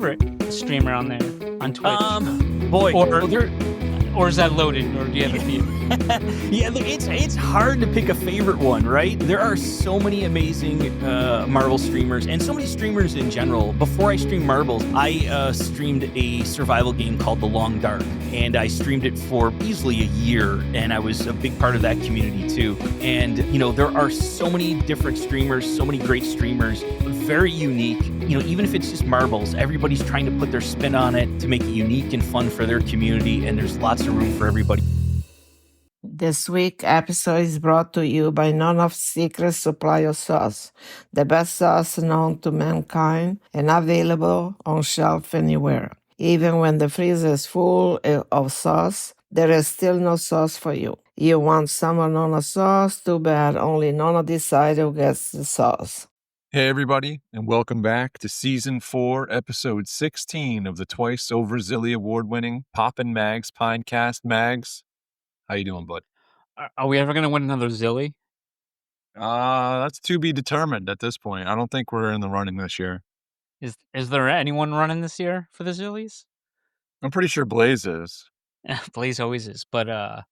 favorite streamer on there on Twitch? Boy, Or is that loaded? Or do you have a few? Yeah, it's hard to pick a favorite one, right? There are so many amazing Marvel streamers and so many streamers in general. Before I streamed Marbles, I streamed a survival game called The Long Dark, and I streamed it for easily a year, and I was a big part of that community too. And, there are so many different streamers, so many great streamers, very unique. Even if it's just Marbles, everybody's trying to put their spin on it to make it unique and fun for their community, and there's lots of room for everybody. This week episode is brought to you by None of Secret Supply of Sauce, the best sauce known to mankind and available on shelf anywhere. Even when the freezer is full of sauce, there is still no sauce for you. You want some of Nona's sauce? Too bad, only Nona decided who gets the sauce. Hey everybody, and welcome back to Season 4, Episode 16 of the twice over Zilly Award-winning Poppin' Mags Pinecast. Mags, how you doing, bud? Are we ever going to win another Zilly? That's to be determined at this point. I don't think we're in the running this year. Is there anyone running this year for the Zillies? I'm pretty sure Blaze is. Blaze always is, but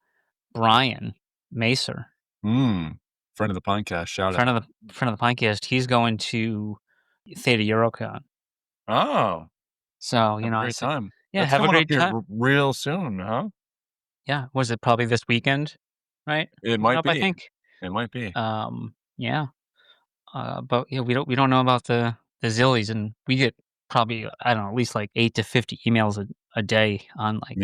Brian Macer, friend of the Pinecast, shout out. Friend of the Pinecast, he's going to Theta Eurocon. Oh. So, great time. Yeah, That's have a coming great up here time. real soon, huh? Yeah, was it probably this weekend, right? It might be. I think. It might be. Yeah. But yeah, we don't know about the Zillies, and we get probably, I don't know, at least like 8 to 50 emails a day on like,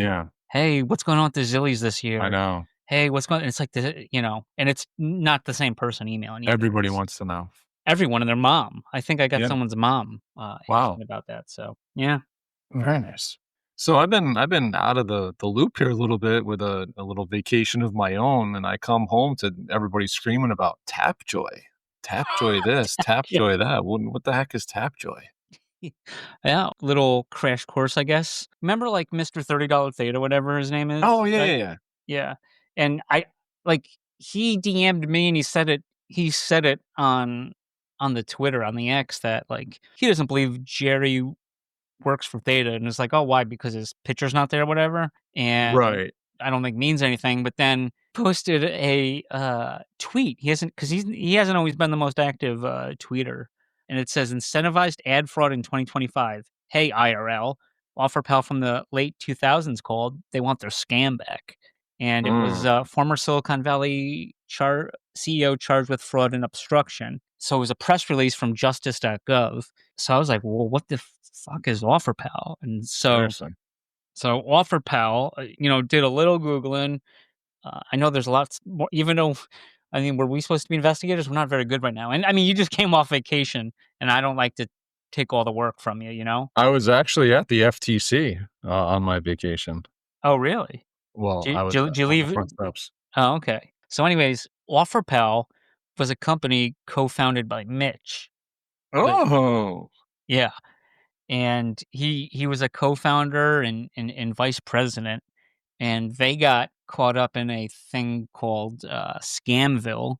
hey, what's going on with the Zillies this year? I know. Hey, what's going on? It's like, and it's not the same person emailing. Everybody wants to know. Everyone and their mom. I think I got someone's mom asking about that. So, yeah. Very nice. So I've been out of the loop here a little bit with a little vacation of my own, and I come home to everybody screaming about Tapjoy. Tapjoy this, Tapjoy that. What the heck is Tapjoy? Yeah, little crash course, I guess. Remember like Mr. $30 Theta, whatever his name is? Oh, yeah, right? Yeah. And he DM'd me and he said it on the Twitter, on the X, that like he doesn't believe Jerry works for Theta, and it's like, oh, why? Because his picture's not there or whatever. And right. I don't think means anything, but then posted a tweet. He hasn't always been the most active tweeter. And it says, incentivized ad fraud in 2025. Hey, IRL. OfferPal from the late 2000s called. They want their scam back. And it was former Silicon Valley CEO charged with fraud and obstruction. So it was a press release from justice.gov. So I was like, well, what the fuck is OfferPal? And so OfferPal, did a little Googling. I know there's lots more, even though, were we supposed to be investigators? We're not very good right now. And you just came off vacation, and I don't like to take all the work from you, I was actually at the FTC on my vacation. Oh, really? Well, did you leave? Front steps. Oh, okay. So anyways, OfferPal was a company co-founded by Mitch. Oh. Yeah. And he was a co-founder and vice president, and they got caught up in a thing called Scamville,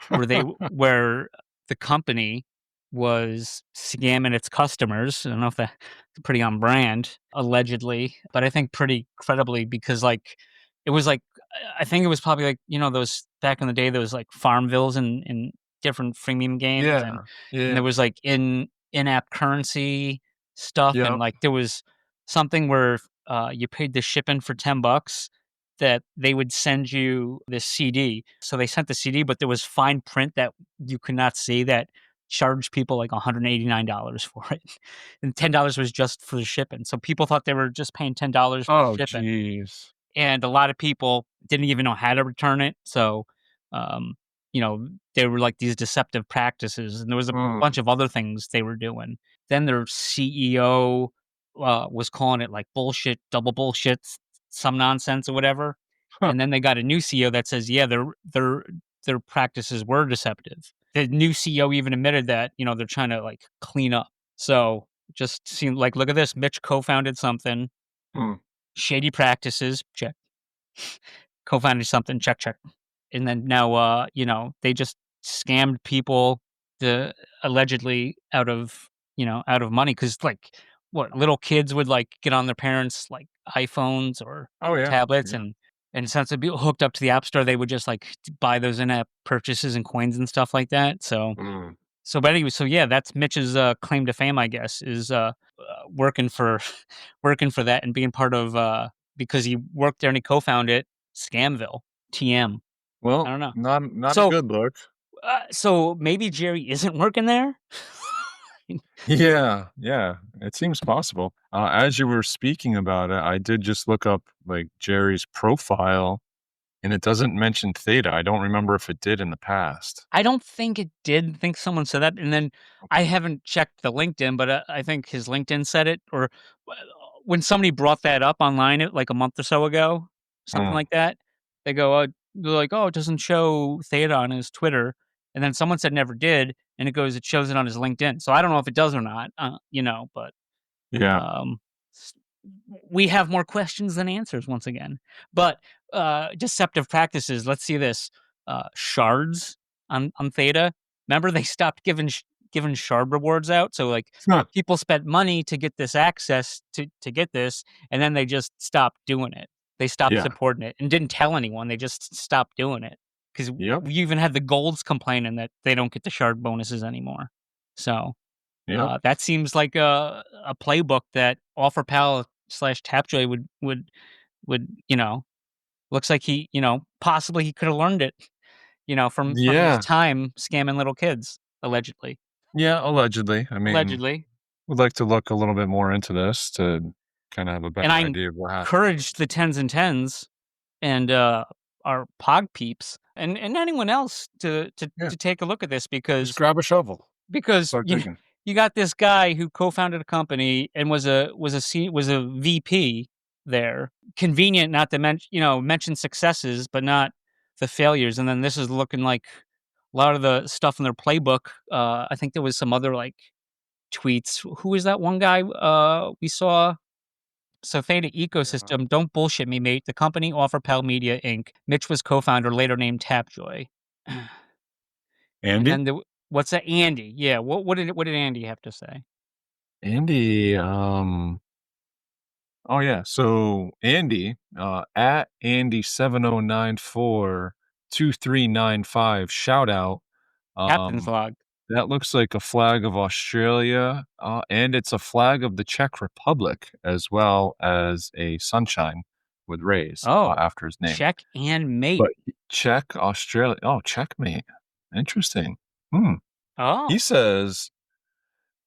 where the company was scamming its customers. I don't know if that's pretty on brand, allegedly, but I think pretty credibly, because it was like, I think it was probably like, those back in the day, those like Farmvilles in different freemium games. And there was like in-app currency stuff. Yep. And like there was something where you paid the shipping for $10 that they would send you this CD. So they sent the CD, but there was fine print that you could not see that charged people like $189 for it. And $10 was just for the shipping. So people thought they were just paying $10 for shipping. Jeez. And a lot of people didn't even know how to return it. So, they were like these deceptive practices. And there was a bunch of other things they were doing. Then their CEO was calling it like bullshit, double bullshit, some nonsense or whatever. And then they got a new CEO that says, yeah, their practices were deceptive. The new CEO even admitted that, they're trying to like clean up. So just seemed like, look at this. Mitch co-founded something. Shady practices, check. Co-founded something, check. And then now, they just scammed people allegedly out of money. Because like what little kids would like get on their parents' like iPhones or Oh yeah. tablets, Yeah. and since it'd be hooked up to the app store, they would just like buy those in-app purchases and coins and stuff like that. So Mm. but anyway, so yeah, that's Mitch's claim to fame, I guess, is working for working for that and being part of because he worked there and he co-founded Scamville, TM. I Well, don't know. not a So good look. so maybe Jerry isn't working there. Yeah, yeah, it seems possible. As you were speaking about it, I did just look up like Jerry's profile, and it doesn't mention Theta. I don't remember if it did in the past. I don't think it did. I think someone said that, and then I Okay. haven't checked the LinkedIn, but I think his LinkedIn said it, or when somebody brought that up online, like a month or so ago, something Mm, like that. They go, they're like, "Oh, it doesn't show Theta on his Twitter," and then someone said never did, and it goes, it shows it on his LinkedIn. So I don't know if it does or not, but yeah. um, s- we have more questions than answers once again. But deceptive practices. Let's see this. Shards on Theta. Remember they stopped giving shard rewards out. So like Huh. people spent money to get this access to get this, and then they just stopped doing it. They stopped Yeah. supporting it and didn't tell anyone. They just stopped doing it because Yep. we even had the golds complaining that they don't get the shard bonuses anymore. So Yep. that seems like a playbook that OfferPal slash Tapjoy would looks like he possibly he could have learned it from his Yeah. time scamming little kids allegedly. Yeah. Allegedly. I mean, Allegedly. would like to look a little bit more into this to kind of have a And better I idea of what happened. encourage the tens and tens and our pog peeps and anyone else Yeah. to take a look at this Just because grab a shovel. because Start digging. you got this guy who co-founded a company and was a VP there. Convenient not to mention successes, but not the failures. And then this is looking like a lot of the stuff in their playbook. I think there was some other like tweets. Who is that one guy we saw? So Theta Yeah. Ecosystem, don't bullshit me, mate. The company OfferPal Media Inc. Mitch was co-founder, later named Tapjoy. And Andy? then what's that? Andy. Yeah. What did Andy have to say? Andy, oh yeah. So Andy, at Andy70942395, shout out. Captain's Um, log. that looks like a flag of Australia, and it's a flag of the Czech Republic, as well as a sunshine with rays Oh, after his name. check and mate. But Czech, Australia. Oh, checkmate. Interesting. Hmm. Oh, He says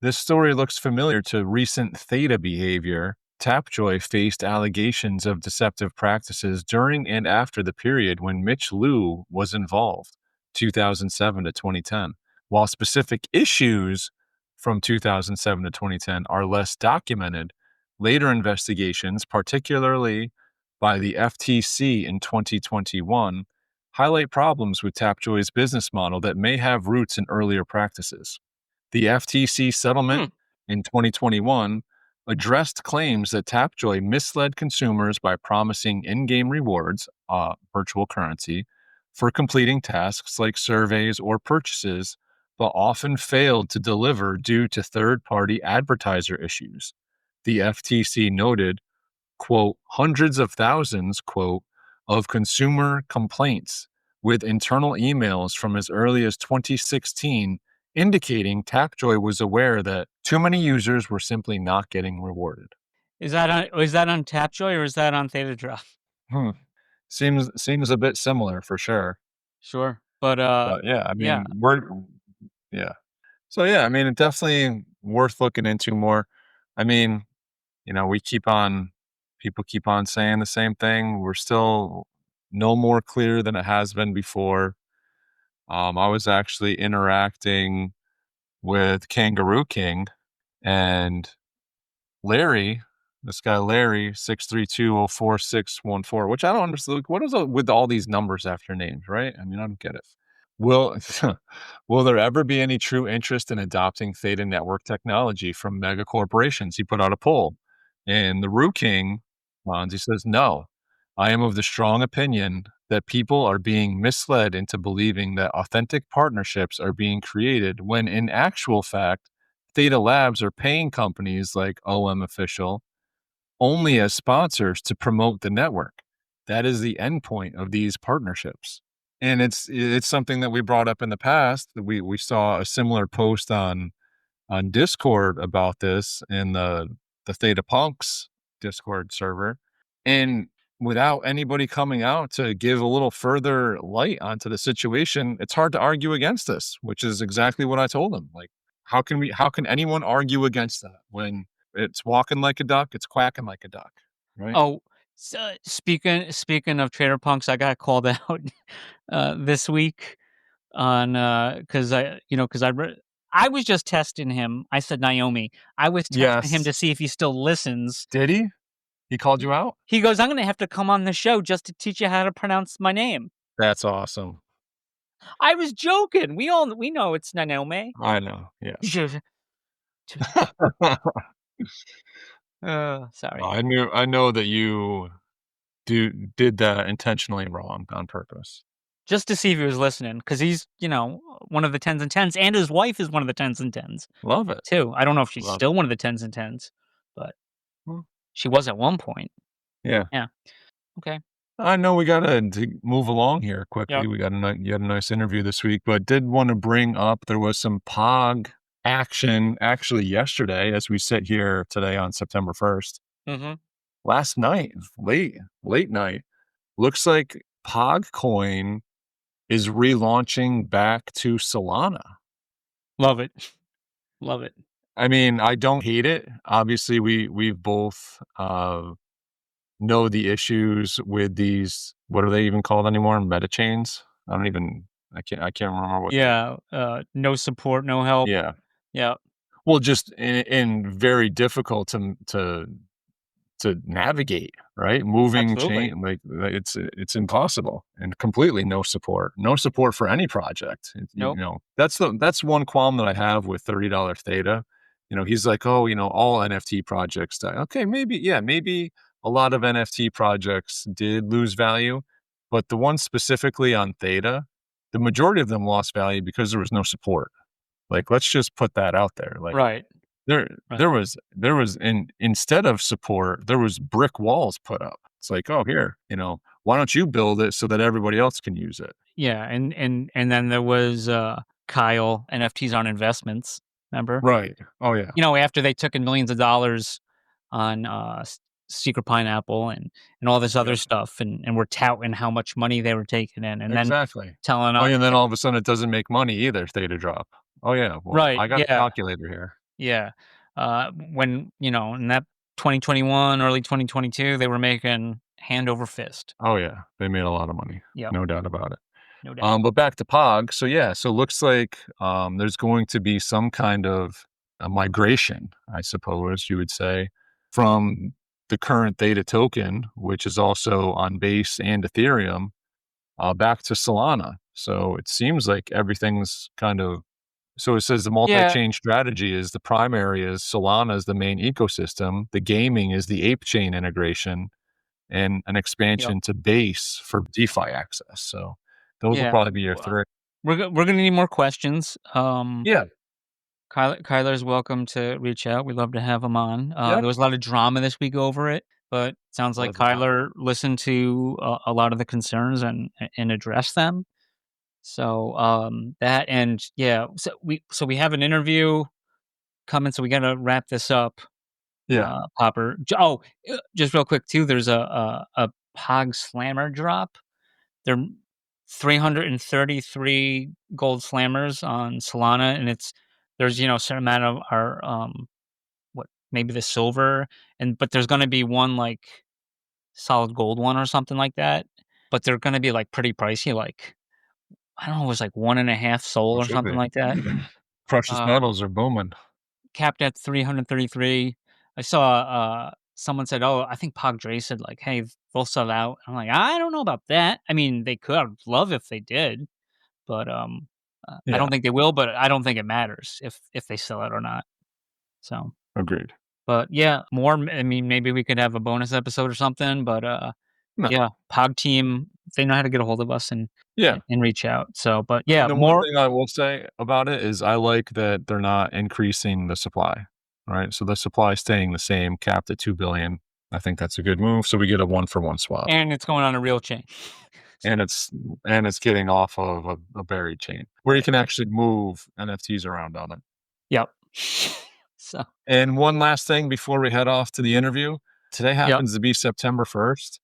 this story looks familiar to recent Theta behavior. Tapjoy faced allegations of deceptive practices during and after the period when Mitch Liu was involved, 2007 to 2010. While specific issues from 2007 to 2010 are less documented, later investigations, particularly by the FTC in 2021, highlight problems with Tapjoy's business model that may have roots in earlier practices. The FTC hmm. settlement in 2021 addressed claims that Tapjoy misled consumers by promising in game rewards, virtual currency, for completing tasks like surveys or purchases, but often failed to deliver due to third party advertiser issues. The FTC noted, quote, hundreds of thousands, quote, of consumer complaints with internal emails from as early as 2016 indicating Tapjoy was aware that too many users were simply not getting rewarded. Is that on Tapjoy or is that on Theta Drop? Hmm. Seems a bit similar for sure. Sure, but But yeah, I yeah. mean, yeah. So yeah, I mean, it's definitely worth looking into more. I mean, we people keep on saying the same thing. We're still no more clear than it has been before. I was actually interacting with Kangaroo King and Larry, this guy Larry 632046114, which I don't understand. What is it with all these numbers after names, right? I mean, I don't get it. Will will there ever be any true interest in adopting Theta network technology from mega corporations? He put out a poll, and the Roo King, he says no. I am of the strong opinion that people are being misled into believing that authentic partnerships are being created when, in actual fact, Theta Labs are paying companies like OM Official only as sponsors to promote the network. That is the endpoint of these partnerships. And it's something that we brought up in the past. We saw a similar post on Discord about this in the Theta Punks Discord server. And without anybody coming out to give a little further light onto the situation, it's hard to argue against this, which is exactly what I told them. Like, how can anyone argue against that when it's walking like a duck, it's quacking like a duck, right? Oh, so speaking of Trader Punks, I got called out this week on because I was just testing him. I said Naomi. I was testing him Yes. to see if he still listens. Did he? He called you out? He goes, "I'm gonna have to come on the show just to teach you how to pronounce my name." That's awesome. I was joking. We know it's Naomi. I know. Yes. Sorry. I know that you did that intentionally wrong on purpose. Just to see if he was listening, because he's, one of the 10s and 10s, and his wife is one of the 10s and 10s, Love it. too. I don't know if she's Love still one of the 10s and 10s, but Well, she was at one point. yeah. Yeah. Okay. I know we gotta move along here quickly. Yep. We got you had a nice interview this week, but did want to bring up there was some Pog action actually yesterday as we sit here today on September 1st. Mm-hmm. Last night, late night, looks like Pog Coin is relaunching back to Solana. Love it. Love it. I mean, I don't hate it. Obviously, we've both know the issues with these. What are they even called anymore? Meta chains. I can't remember what. Yeah. No support, no help. Yeah. Yeah. Well, just in very difficult to navigate, right? Moving Absolutely. chain, like it's impossible, and completely no support for any project. Nope. That's one qualm that I have with $30 Theta. He's like, oh, all NFT projects die. Okay, maybe a lot of NFT projects did lose value, but the ones specifically on Theta, the majority of them lost value because there was no support. Like, let's just put that out there. Like, Right. there was instead of support, there was brick walls put up. It's like, oh, here, why don't you build it so that everybody else can use it? Yeah. And then there was Kyle, NFTs on investments. Remember? Right. Oh yeah. After they took in millions of dollars on Secret Pineapple and all this other Yep. stuff, and were touting how much money they were taking in, and Exactly. then telling Oh, us, yeah, and then all of a sudden it doesn't make money either. Theta drop. Oh yeah. Well, right? I got a Yeah, calculator here. yeah. When in that 2021, early 2022, they were making hand over fist. Oh yeah, they made a lot of money. Yeah, No doubt about it. no doubt. But back to Pog. So yeah, so looks like there's going to be some kind of a migration, I suppose you would say, from the current Theta token, which is also on Base and Ethereum, back to Solana. So it seems like everything's kind of. So it says the multi-chain strategy is the primary is Solana is the main ecosystem. The gaming is the ape chain integration, and an expansion to Base for DeFi access. So those will probably be your three. We're gonna need more questions. Yeah. Kyler's welcome to reach out. We'd love to have him on. Yep. There was a lot of drama this week over it, but sounds like Kyler listened to a lot of the concerns and addressed them. So that, and yeah, so we have an interview coming, so we got to wrap this up. Yeah. Popper. Just real quick too. There's a Pog Slammer drop. They're 333 gold slammers on Solana, and there's a certain amount of our maybe the silver, but there's going to be one like solid gold one or something like that, but they're going to be like pretty pricey, like I don't know, it was like 1.5 SOL or something like that. Precious metals are booming. Capped at 333. I saw someone said, "Oh, I think Pog Dre said like, hey, they'll sell out." I'm like, I don't know about that. I mean, they could. I'd love if they did, but I don't think they will. But I don't think it matters if they sell it or not. So agreed. But yeah, more. I mean, maybe we could have a bonus episode or something. But No. yeah, Pog team they know how to get a hold of us and Yeah. reach out. So, but yeah, The one thing I will say about it is I like that they're not increasing the supply, right? So the supply staying the same, capped at 2 billion. I think that's a good move. So we get a 1-for-1 swap. and it's going on a real chain. And it's getting off of a buried chain where you can actually move NFTs around on it. Yep. So, And one last thing before we head off to the interview. Today happens to be September 1st.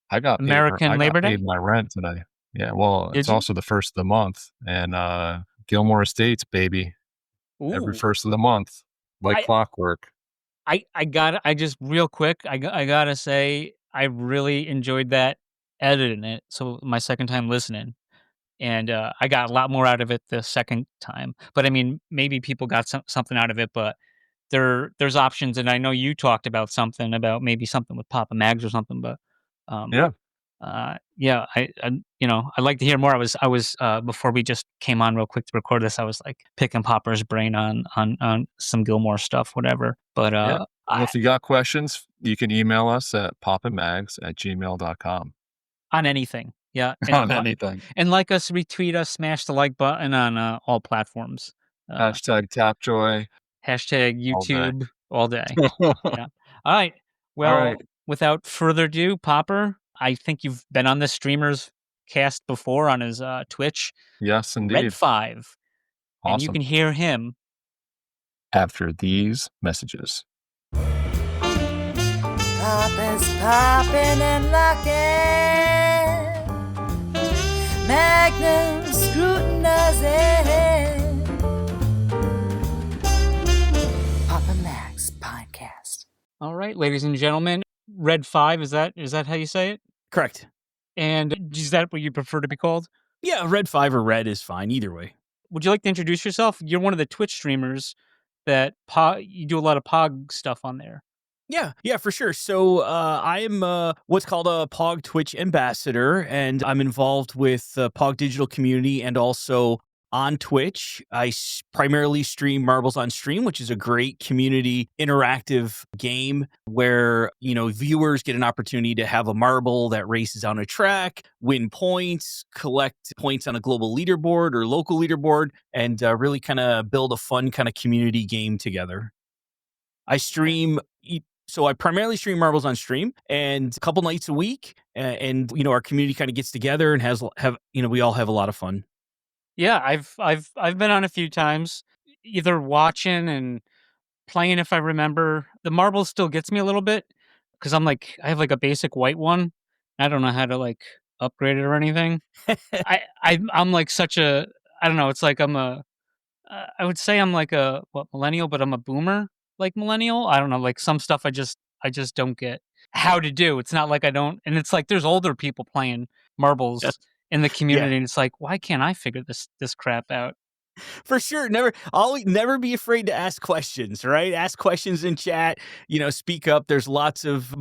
I got American Labor Day? paid my rent today. Yeah, well, Did it's you? also the first of the month, and Gilmore Estates, baby, every Ooh. first of the month, like clockwork. I just real quick, I gotta say, I really enjoyed that editing it. So my second time listening, and I got a lot more out of it the second time. But I mean, maybe people got something out of it, but there's options, and I know you talked about something about maybe something with Papa Mags or something, but um, Yeah, yeah, I'd like to hear more. I was before we just came on real quick to record this, I was like picking Popper's brain on some Gilmore stuff, whatever. But yeah. Well, if you got questions, you can email us at popandmags@gmail.com. on anything, yeah, On anything. and like us, retweet us, smash the like button on all platforms. Hashtag Tapjoy Hashtag all day. YouTube all day. Yeah. All right. All Well, right. without further ado, Popper, I think you've been on the streamers cast before on his Twitch, Yes, indeed. Red5, and you Awesome. can hear him After these messages. Papa's popping and locking, Magnum scrutinizing. Papa Max podcast. All right, ladies and gentlemen, Red5, is that how you say it? Correct. And is that what you prefer to be called? Yeah, Red5 or Red is fine, either way. Would you like to introduce yourself? You're one of the Twitch streamers that you do a lot of Pog stuff on there. Yeah, for sure. So I am what's called a Pog Twitch ambassador, and I'm involved with the Pog digital community and also on Twitch. I primarily stream Marbles on Stream, which is a great community interactive game where, viewers get an opportunity to have a marble that races on a track, win points, collect points on a global leaderboard or local leaderboard, and really kind of build a fun kind of community game together. I stream So I primarily stream Marbles on Stream, and a couple nights a week, and our community kind of gets together and we all have a lot of fun. Yeah, I've been on a few times, either watching and playing if I remember. The marble still gets me a little bit because I have like a basic white one. I don't know how to like upgrade it or anything. I'm like such a I don't know. It's like I would say I'm like a millennial, but I'm a boomer like millennial. I don't know. Like some stuff I just don't get how to do. It's not like I don't, and it's like there's older people playing marbles in the community, and it's like, why can't I figure this crap out? For sure. Never be afraid to ask questions, right? Ask questions in chat, speak up. There's lots of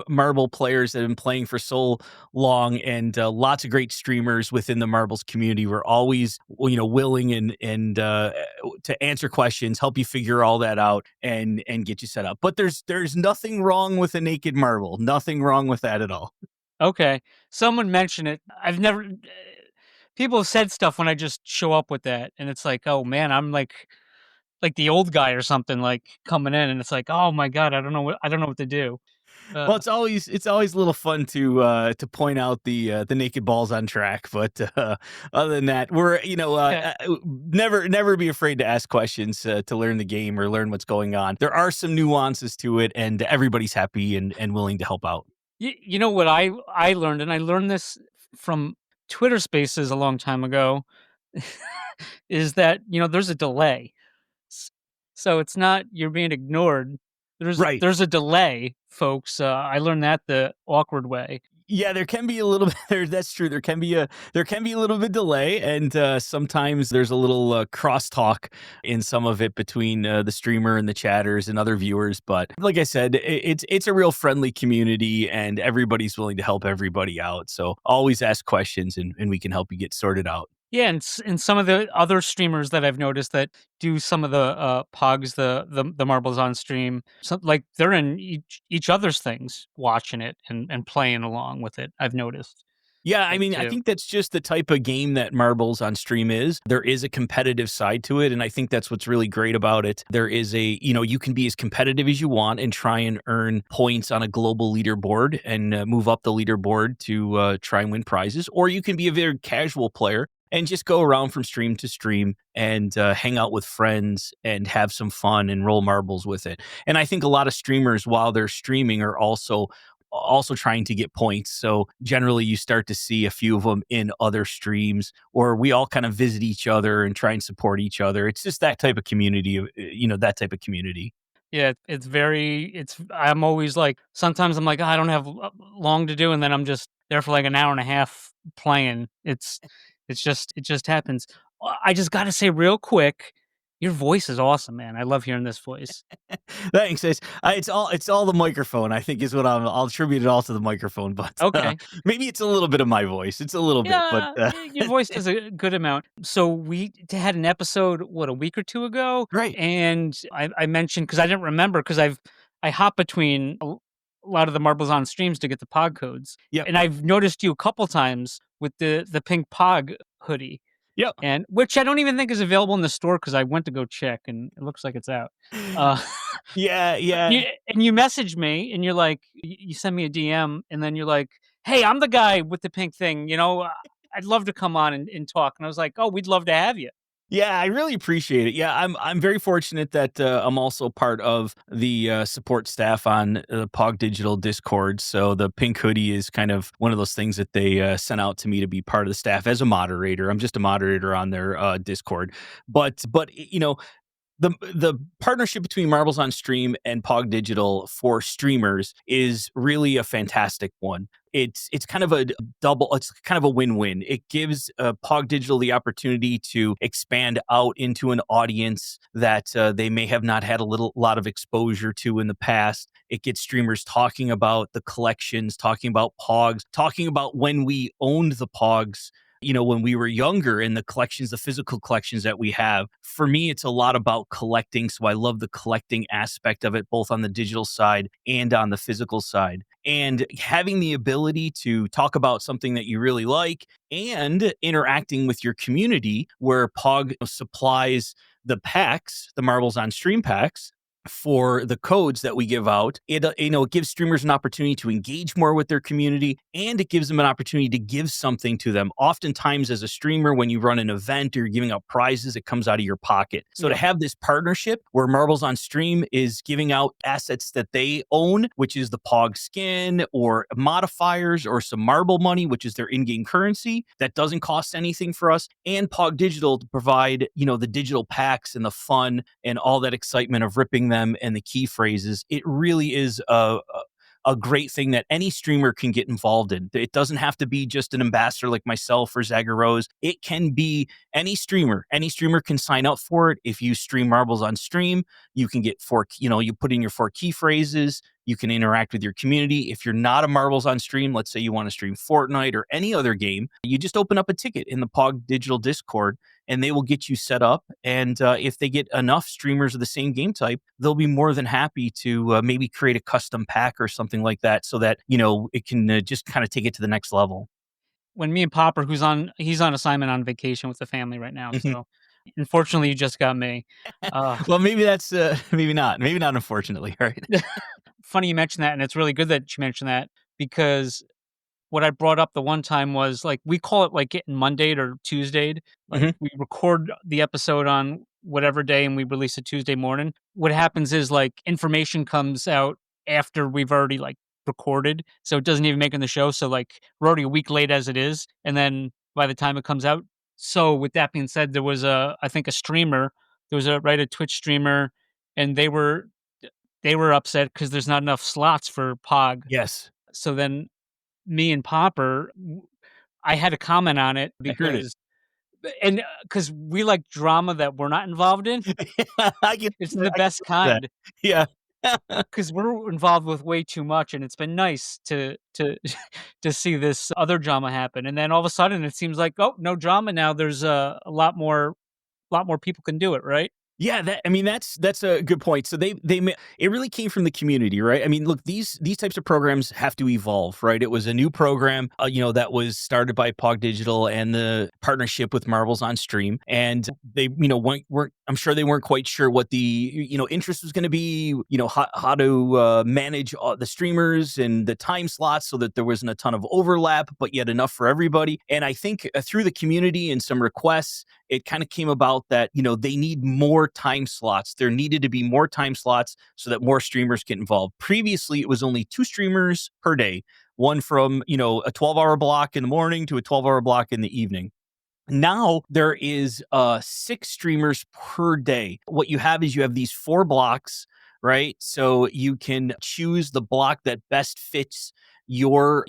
marble players that have been playing for so long, and lots of great streamers within the marbles community. We're always, willing and to answer questions, help you figure all that out and get you set up. But there's nothing wrong with a naked marble. Nothing wrong with that at all. Okay. Someone mentioned it. People have said stuff when I just show up with that, and it's like, oh man, I'm like the old guy or something, like coming in, and it's like, oh my god, I don't know what to do. Well, it's always a little fun to point out the naked balls on track, but other than that, we're never be afraid to ask questions to learn the game or learn what's going on. There are some nuances to it, and everybody's happy and willing to help out. You know what I learned, and I learned this from Twitter Spaces a long time ago, is that there's a delay, so it's not you're being ignored. There's a delay, folks. I learned that the awkward way. Yeah, there can be a little bit there. That's true. There can be a little bit delay, and sometimes there's a little crosstalk in some of it between the streamer and the chatters and other viewers. But like I said, it's a real friendly community, and everybody's willing to help everybody out. So always ask questions, and we can help you get sorted out. Yeah, and some of the other streamers that I've noticed that do some of the pogs, the marbles on stream, like they're in each other's things, watching it and playing along with it. I've noticed. Yeah, I thing mean, I too. think that's just the type of game that Marbles on Stream is. There is a competitive side to it, and I think that's what's really great about it. There is you can be as competitive as you want and try and earn points on a global leaderboard and move up the leaderboard to try and win prizes, or you can be a very casual player and just go around from stream to stream and hang out with friends and have some fun and roll marbles with it. And I think a lot of streamers, while they're streaming, are also trying to get points. So generally you start to see a few of them in other streams, or we all kind of visit each other and try and support each other. It's just that type of community, that type of community. Yeah, I'm always like, sometimes I'm like, "Oh, I don't have long to do," and then I'm just there for like an hour and a half playing. It just happens. I just got to say real quick, your voice is awesome, man. I love hearing this voice. Thanks. It's all the microphone. I think is what I'll attribute it all to the microphone, but Okay. maybe it's a little bit of my voice. It's a little bit, but Yeah, your voice does a good amount. So we had an episode, what, a week or two ago, right. and I mentioned, because I didn't remember, because I hop between a lot of the Marbles on streams to get the Pog codes, Yep. and I've noticed you a couple times with the pink Pog hoodie, Yep. and which I don't even think is available in the store because I went to go check and it looks like it's out. Uh, Yeah, yeah. you message me and you're like, you send me a DM and then you're like, "Hey, I'm the guy with the pink thing. I'd love to come on and talk." And I was like, "Oh, we'd love to have you." Yeah, I really appreciate it. Yeah, I'm very fortunate that I'm also part of the support staff on Pog Digital Discord. So the pink hoodie is kind of one of those things that they sent out to me to be part of the staff as a moderator. I'm just a moderator on their Discord, but the partnership between Marbles on Stream and Pog Digital for streamers is really a fantastic one. It's kind of a double. It's kind of a win-win. It gives Pog Digital the opportunity to expand out into an audience that they may have not had lot of exposure to in the past. It gets streamers talking about the collections, talking about Pogs, talking about when we owned the Pogs, when we were younger, and the collections, the physical collections that we have. For me, it's a lot about collecting. So I love the collecting aspect of it, both on the digital side and on the physical side. And having the ability to talk about something that you really like and interacting with your community, where Pog supplies the packs, the Marbles on Stream packs, for the codes that we give out. It gives streamers an opportunity to engage more with their community, and it gives them an opportunity to give something to them. Oftentimes as a streamer, when you run an event or you're giving out prizes, it comes out of your pocket. So to have this partnership where Marbles on Stream is giving out assets that they own, which is the Pog skin or modifiers or some marble money, which is their in-game currency that doesn't cost anything for us, and Pog Digital to provide, the digital packs and the fun and all that excitement of ripping them and the key phrases. It really is a great thing that any streamer can get involved in. It doesn't have to be just an ambassador like myself or Zagger Rose. It can be any streamer. Any streamer can sign up for it. If you stream Marbles on Stream, you can get you put in your 4 key phrases. You can interact with your community. If you're not a Marbles on Stream, let's say you want to stream Fortnite or any other game, you just open up a ticket in the Pog Digital Discord and they will get you set up. And if they get enough streamers of the same game type, they'll be more than happy to maybe create a custom pack or something like that so that, it can just kind of take it to the next level. When me and Popper, he's on assignment on vacation with the family right now. So unfortunately, you just got me. Well, maybe that's, maybe not unfortunately, right? Funny you mentioned that, and it's really good that you mentioned that, because what I brought up the one time was, like, we call it like getting Monday'd or Tuesday'd. Like, we record the episode on whatever day and we release it Tuesday morning. What happens is, like, information comes out after we've already, like, recorded, so it doesn't even make it in the show. So, like, we're already a week late as it is, and then by the time it comes out. So with that being said, there was I think a streamer, a Twitch streamer, and they were upset because there's not enough slots for Pog. Yes. So then me and Popper, I had to comment on it I heard it. because we like drama that we're not involved in. It's the I can best believe that. kind, Yeah. because we're involved with way too much, and it's been nice to to see this other drama happen. And then all of a sudden, it seems like, oh, no drama now. There's a lot more people can do it, right? Yeah, that's a good point. So it really came from the community, right? I mean, look, these types of programs have to evolve, right? It was a new program, that was started by Pog Digital and the partnership with Marbles on Stream, and they, weren't I'm sure they weren't quite sure what the interest was going to be, how to manage the streamers and the time slots so that there wasn't a ton of overlap, but yet enough for everybody. And I think through the community and some requests, it kind of came about that, they need more time slots. There needed to be more time slots so that more streamers get involved. Previously, it was only 2 streamers per day, one from, a 12-hour block in the morning to a 12-hour block in the evening. Now there is 6 streamers per day. What you have is you have these 4 blocks, right? So you can choose the block that best fits your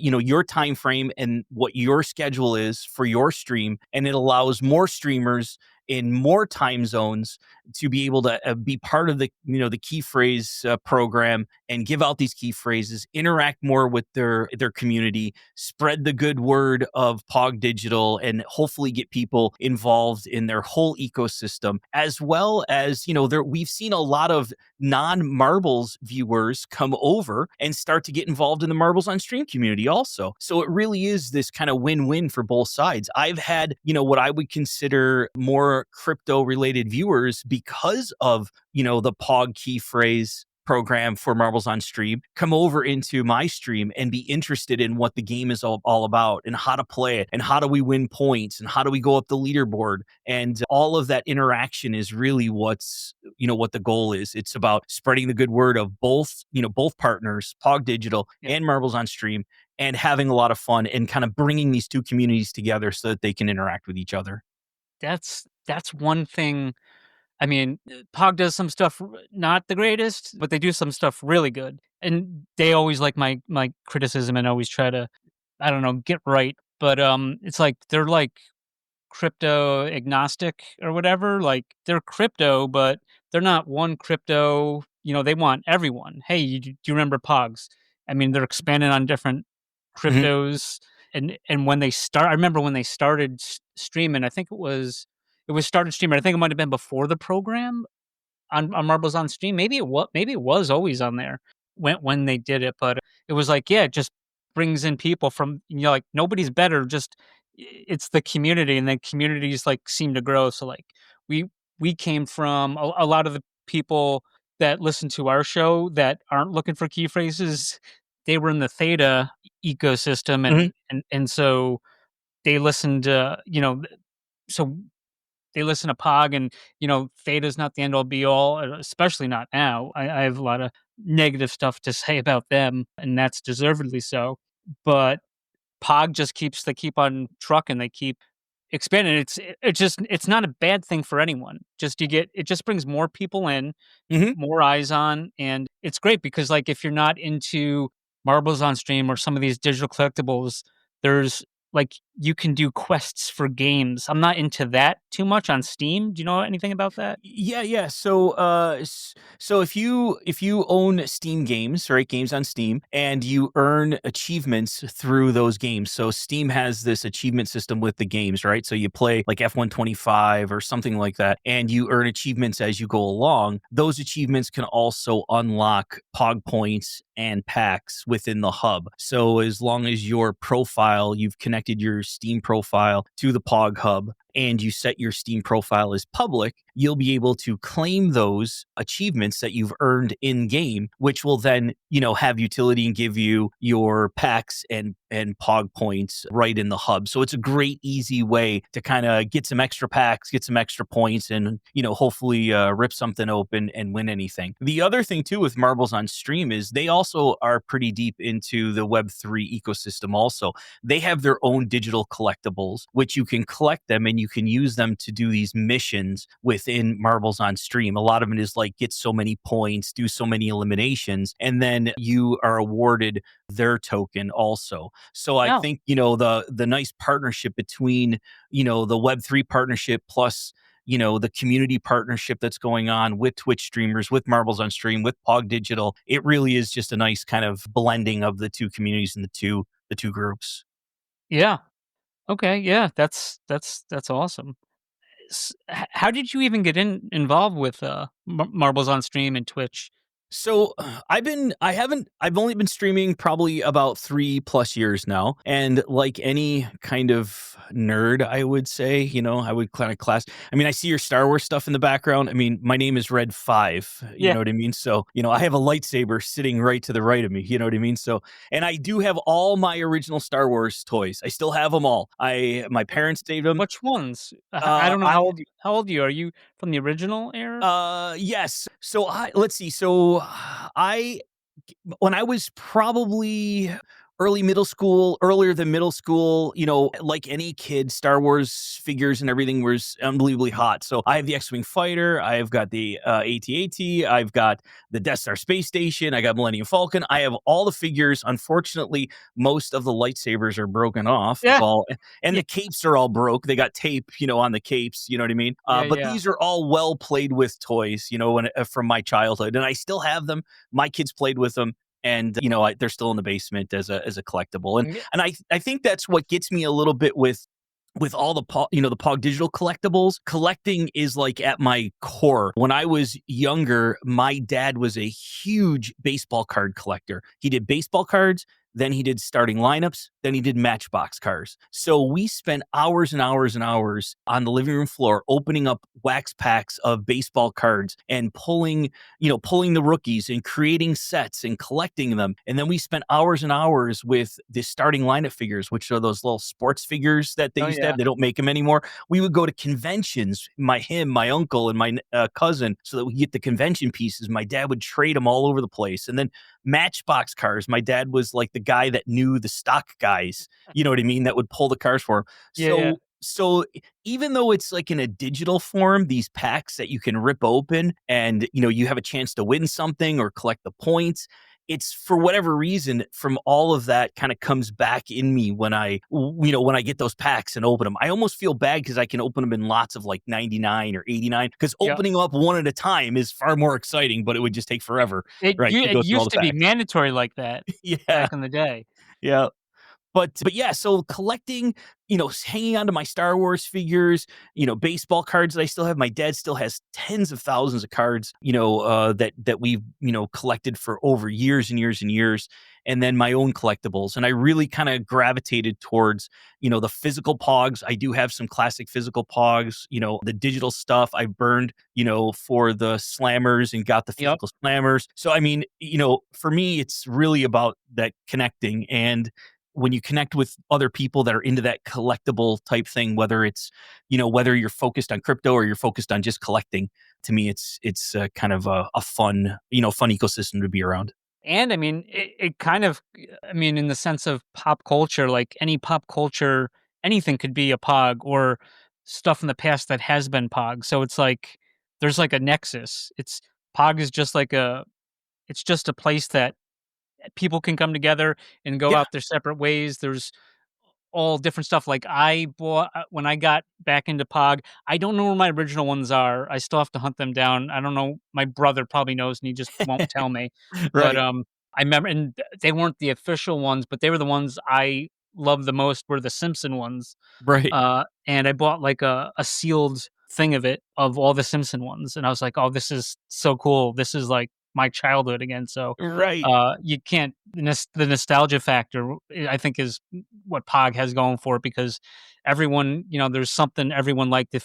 time frame and what your schedule is for your stream, and it allows more streamers in more time zones to be able to be part of the key phrase program and give out these key phrases, interact more with their community, spread the good word of Pog Digital, and hopefully get people involved in their whole ecosystem. As well as, we've seen a lot of non-Marbles viewers come over and start to get involved in the Marbles on Stream community also. So it really is this kind of win-win for both sides. I've had, what I would consider more crypto related viewers because of, the Pog key phrase program for Marbles on Stream come over into my stream and be interested in what the game is all about and how to play it and how do we win points and how do we go up the leaderboard. And all of that interaction is really what the goal is. It's about spreading the good word of both partners, Pog Digital and Marbles on Stream, and having a lot of fun and kind of bringing these two communities together so that they can interact with each other. That's one thing. I mean, Pog does some stuff not the greatest, but they do some stuff really good. And they always like my criticism and always try to, I don't know, get right. But it's like they're like crypto agnostic or whatever. Like they're crypto, but they're not one crypto. They want everyone. Hey, do you remember Pogs? I mean, they're expanding on different Mhm. cryptos. And when they start, I remember when they started streaming. I think it was started streaming. I think it might have been before the program on Marbles on Stream. Maybe it was always on there when they did it, but it was like, yeah, it just brings in people from, like nobody's better, just it's the community, and then communities like seem to grow. So like we we came from a lot of the people that listen to our show that aren't looking for key phrases, they were in the Theta ecosystem, Mhm. and so they listened to, so they listen to Pog, and Theta's not the end all be all, especially not now. I have a lot of negative stuff to say about them, and that's deservedly so. But Pog just they keep on trucking, they keep expanding. It's not a bad thing for anyone. It just brings more people in, Mhm. more eyes on, and it's great because like if you're not into Marbles on Stream or some of these digital collectibles, there's like you can do quests for games. I'm not into that too much on Steam. Do you know anything about that? Yeah. So if you own Steam games, right, games on Steam, and you earn achievements through those games. So Steam has this achievement system with the games, right? So you play like F125 or something like that, and you earn achievements as you go along. Those achievements can also unlock Pog points and packs within the hub. So as long as you've connected your Steam profile to the Pog hub, and you set your Steam profile as public, you'll be able to claim those achievements that you've earned in game, which will then, have utility and give you your packs and Pog points right in the hub. So it's a great, easy way to kind of get some extra packs, get some extra points, and, hopefully rip something open and win anything. The other thing too with Marbles on Stream is they also are pretty deep into the Web3 ecosystem also. They have their own digital collectibles, which you can collect them and you can use them to do these missions within Marbles on Stream. A lot of it is like get so many points, do so many eliminations, and then you are awarded their token also. So I Oh, think, the nice partnership between, the Web3 partnership plus the community partnership that's going on with Twitch streamers, with Marbles on Stream, with Pog Digital, it really is just a nice kind of blending of the two communities and the two groups. yeah. Okay, yeah, that's awesome. how did you even get involved with Marbles on Stream and Twitch? So I've only been streaming probably about 3+ years now. And like any kind of nerd, I would say, I would kind of I mean, I see your Star Wars stuff in the background. I mean, my name is Red5, you Yeah. know what I mean? So, I have a lightsaber sitting right to the right of me, you know what I mean? So, and I do have all my original Star Wars toys. I still have them all. My parents saved them. Which ones? I don't know I how old you are. Are you from the original era? Yes. So let's see. So I when I was probably earlier than middle school, like any kid, Star Wars figures and everything was unbelievably hot. So I have the X-Wing fighter, I've got the AT-AT, I've got the Death Star space station, I got Millennium Falcon. I have all the figures. Unfortunately, most of the lightsabers are broken off. Yeah. And the capes are all broke. They got tape, on the capes. You know what I mean? But these are all well played with toys, from my childhood, and I still have them. My kids played with them. And they're still in the basement as a collectible, and I think that's what gets me a little bit with all the the Pog digital collectibles. Collecting is like at my core. When I was younger, my dad was a huge baseball card collector. He did baseball cards, then he did starting lineups, then he did Matchbox cars. So we spent hours and hours and hours on the living room floor opening up wax packs of baseball cards and pulling the rookies and creating sets and collecting them. And then we spent hours and hours with the starting lineup figures, which are those little sports figures that they used to have. They don't make them anymore. We would go to conventions, my uncle, and my cousin, so that we get the convention pieces. My dad would trade them all over the place. And then Matchbox cars. My dad was like the guy that knew the stock guys, you know what I mean, that would pull the cars for him. So even though it's like in a digital form, these packs that you can rip open and, you have a chance to win something or collect the points, it's for whatever reason from all of that kind of comes back in me when I get those packs and open them. I almost feel bad because I can open them in lots of like 99 or 89 because opening up one at a time is far more exciting, but it would just take forever. It used to be mandatory like that back in the day. Yeah. But yeah, so collecting, hanging onto my Star Wars figures, baseball cards that I still have. My dad still has tens of thousands of cards, that we've, collected for over years and years and years. And then my own collectibles. And I really kind of gravitated towards, the physical Pogs. I do have some classic physical Pogs, the digital stuff I burned, for the slammers and got the physical slammers. So, I mean, for me, it's really about that connecting. And when you connect with other people that are into that collectible type thing, whether it's, whether you're focused on crypto or you're focused on just collecting, to me, it's kind of a fun, fun ecosystem to be around. And I mean, it kind of, in the sense of pop culture, like any pop culture, anything could be a Pog or stuff in the past that has been Pog. So it's like, there's like a nexus. Pog is just like it's just a place that people can come together and go out their separate ways. There's all different stuff. Like I bought when I got back into Pog. I don't know where my original ones are. I still have to hunt them down. I don't know. My brother probably knows, and he just won't tell me. Right. But I remember, and they weren't the official ones, but they were the ones I loved the most. Were the Simpson ones. Right. And I bought like a sealed thing of all the Simpson ones, and I was like, oh, this is so cool. This is like my childhood again. So Right. you can't the nostalgia factor, I think, is what Pog has going for it, because everyone, there's something everyone liked.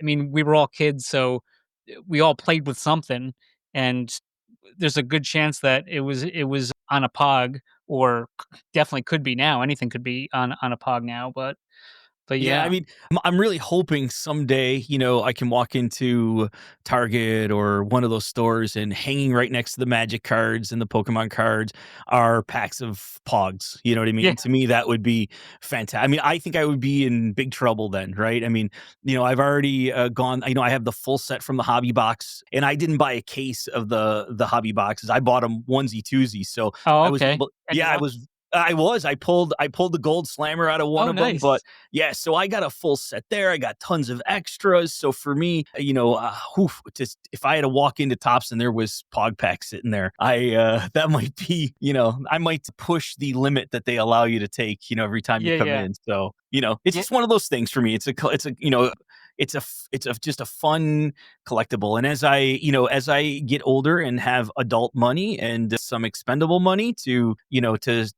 We were all kids, so we all played with something, and there's a good chance that it was on a Pog, or definitely could be now. Anything could be on a Pog now, but Yeah, I mean, I'm really hoping someday, I can walk into Target or one of those stores and hanging right next to the Magic cards and the Pokemon cards are packs of Pogs. You know what I mean? Yeah. To me, that would be fantastic. I mean, I think I would be in big trouble then, right? I mean, I've already gone, I have the full set from the hobby box, and I didn't buy a case of the hobby boxes. I bought them onesie twosie. So I was able, I pulled the gold slammer out of one of them, but yeah, so I got a full set there. I got tons of extras. So for me, just if I had to walk into Tops and there was Pog packs sitting there, that might be, I might push the limit that they allow you to take, every time you come in. So, it's just one of those things for me. It's a just a fun collectible. And as I get older and have adult money and some expendable money to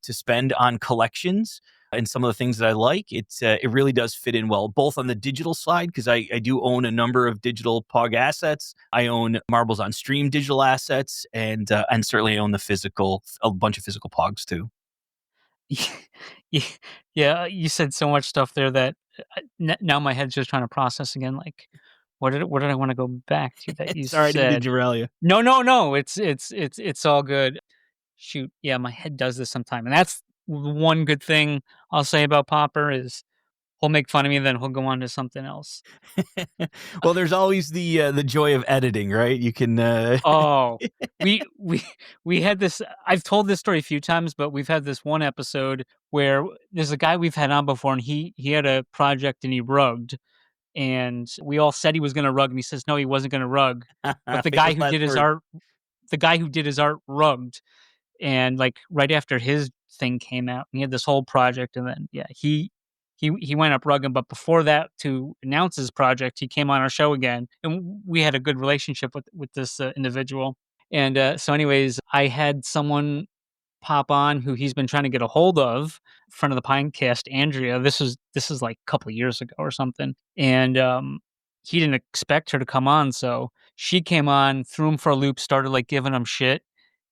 spend on collections and some of the things that I like, it really does fit in well, both on the digital side, because I do own a number of digital Pog assets. I own Marbles on Stream digital assets, and certainly I own a bunch of physical Pogs too. Yeah, yeah, you said so much stuff there that now my head's just trying to process again. Like, what did I want to go back to that you Sorry, I didn't mean to said? derail you. No, no, no. It's all good. Shoot, yeah, my head does this sometime, and that's one good thing I'll say about Popper is he'll make fun of me, then he'll go on to something else. Well, there's always the joy of editing, right? You can Oh, we we we had this. I've told this story a few times, but we've had this one episode where there's a guy we've had on before, and he had a project and he rugged, and we all said he was going to rug, and he says no, he wasn't going to rug, but famous last word. the guy who did his art rugged, and like right after his thing came out, he had this whole project, and then yeah, he went up rugging, but before that, to announce his project, he came on our show again, and we had a good relationship with this individual. And so, anyways, I had someone pop on who he's been trying to get a hold of, friend of the Pinecast, Andrea. This is like a couple of years ago or something, and he didn't expect her to come on, so she came on, threw him for a loop, started like giving him shit,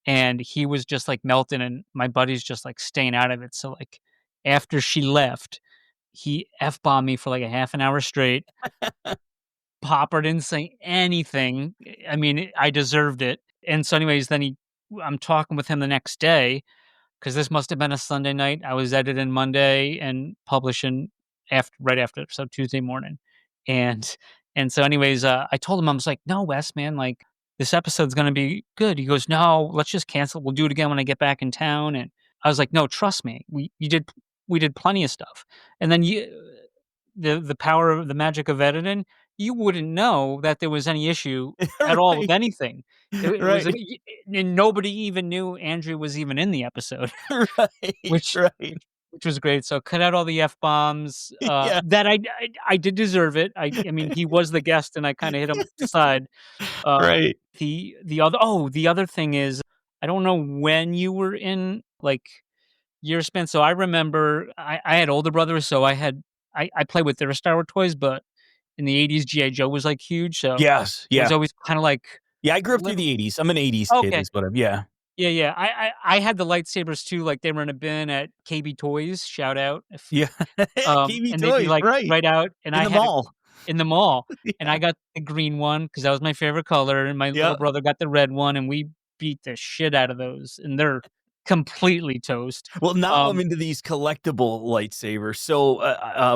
and he was just like melting, and my buddy's just like staying out of it. So like after she left, he F-bombed me for like a half an hour straight. Popper didn't say anything. I mean, I deserved it. And so anyways, I'm talking with him the next day because this must have been a Sunday night. I was editing Monday and publishing right after, so Tuesday morning. And so anyways, I told him, I was like, no, Wes, man, like this episode's gonna be good. He goes, no, let's just cancel. We'll do it again when I get back in town. And I was like, no, trust me. We did plenty of stuff. And then the power of the magic of editing, you wouldn't know that there was any issue at all with Right, anything. It was, right, and nobody even knew Andrew was even in the episode, right, which right. which was great. So cut out all the f-bombs. Yeah, That I did deserve it. I mean, he was the guest, and I kind of hit him aside. Uh, right. the other thing is, I don't know when you were in like years spent. So I remember I had older brothers, so I played with their Star Wars toys, but in the 80s, G.I. Joe was like huge. So Yes, it was yeah. always kind of like Yeah, I grew up through little. the '80s. I'm an '80s kid Okay. is what I'm yeah. Yeah, yeah. I had the lightsabers too. Like they were in a bin at KB Toys. Shout out. Yeah. KB And they'd be Toys, like right, right out, and in I the had it mall. in the mall, and Yeah, I got the green one because that was my favorite color, and my yeah. little brother got the red one, and we beat the shit out of those, and they're completely toast. Well, now I'm Um, into these collectible lightsabers. So,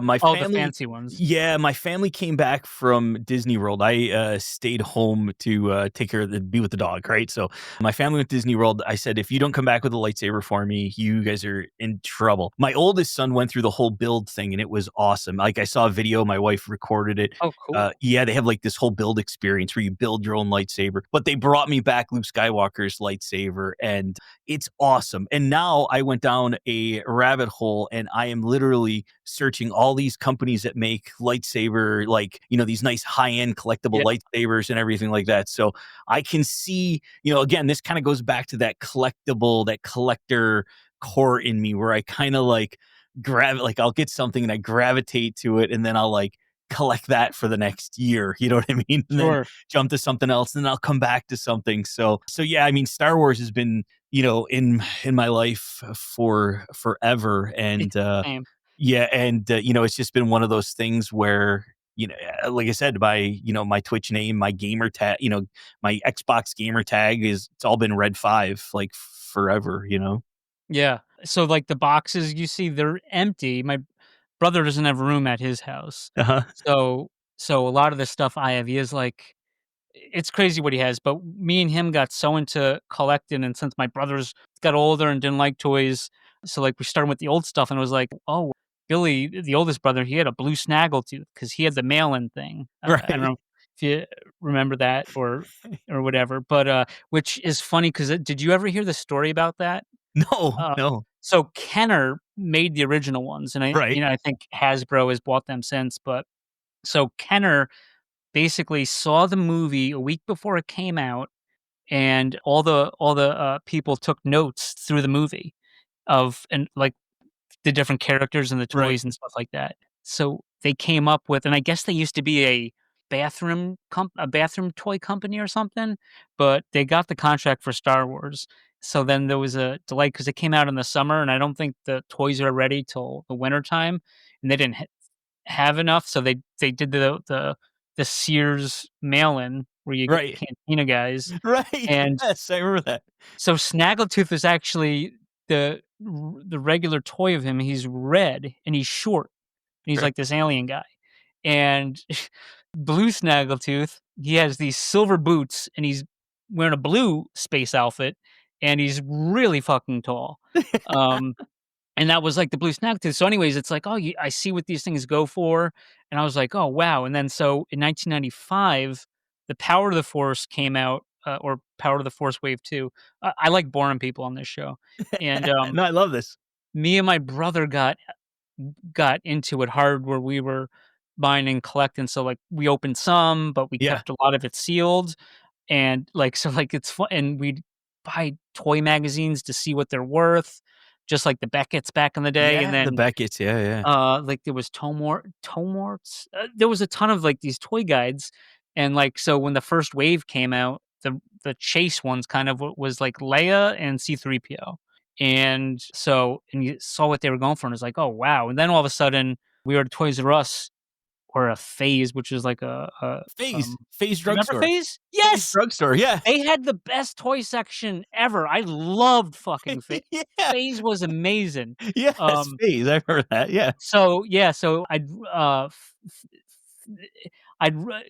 my oh, the family fancy ones. yeah, my family came back from Disney World. I, stayed home to, take care of be with the dog, right? So, my family went to Disney World. I said, "If you don't come back with a lightsaber for me, you guys are in trouble." My oldest son went through the whole build thing, and it was awesome. Like, I saw a video, my wife recorded it. Oh, cool. Yeah, they have, like, this whole build experience where you build your own lightsaber, but they brought me back Luke Skywalker's lightsaber, and it's awesome. And now I went down a rabbit hole and I am literally searching all these companies that make lightsaber, like, these nice high end collectible Yeah, lightsabers and everything like that. So I can see, again, this kind of goes back to that that collector core in me where I kind of like like I'll get something and I gravitate to it and then I'll like collect that for the next year. You know what I mean? And then sure. jump to something else and then I'll come back to something. So yeah, I mean, Star Wars has been in my life for forever, and Same. yeah, and it's just been one of those things where like I said, my Twitch name, my gamer tag, my Xbox gamer tag it's all been Red 5 like forever. Yeah. So like the boxes you see, they're empty. My brother doesn't have room at his house. Uh-huh. So a lot of the stuff I have, he is like it's crazy what he has, but me and him got so into collecting, and since my brothers got older and didn't like toys, so like we started with the old stuff, and it was like, oh, Billy, the oldest brother, he had a blue snaggletooth because he had the mail-in thing. I don't Right. know if you remember that or whatever, but which is funny because did you ever hear the story about that? No, Uh, no. so Kenner made the original ones, and Right. I think Hasbro has bought them since, but So Kenner basically saw the movie a week before it came out, and all the people took notes through the movie of and like the different characters and the Right. toys and stuff like that. So they came up with, and I guess they used to be a bathroom toy company or something, but they got the contract for Star Wars. So then there was a delay because it came out in the summer, and I don't think the toys are ready till the winter time, and they didn't have enough, so they did the Sears mail-in where you get the Right. Cantina guys, Right. and Yes, I remember that. so Snaggletooth is actually the regular toy of him. He's red and he's short, and he's Right. like this alien guy. And Blue Snaggletooth, he has these silver boots and he's wearing a blue space outfit, and he's really fucking tall. Um, and that was like the Blue Snaggletooth. So, anyways, it's like, oh, I see what these things go for, and I was like, oh wow. And then so in 1995, the Power of the Force came out, or Power of the Force Wave 2. I like boring people on this show, and No, I love this. me and my brother got into it hard, where we were buying and collecting. So like we opened some, but we Yeah. kept a lot of it sealed, and like so like it's fun, and we'd buy toy magazines to see what they're worth, just like the Beckett's back in the day, and Yeah, the then Beckett's, yeah. like there was Tomorts. There was a ton of like these toy guides, and like so when the first wave came out, the chase ones kind of was like Leia and C-3PO, and so and you saw what they were going for, and it's like, oh wow, and then all of a sudden we were at Toys R Us or a Phase, which is like Phase do you remember drugstore. Phase? Phase Yes, drugstore, yeah. they had the best toy section ever. I loved fucking Phase. Yeah. Phase was amazing. Yes, Um, Phase, I remember that, yeah. so yeah, so I'd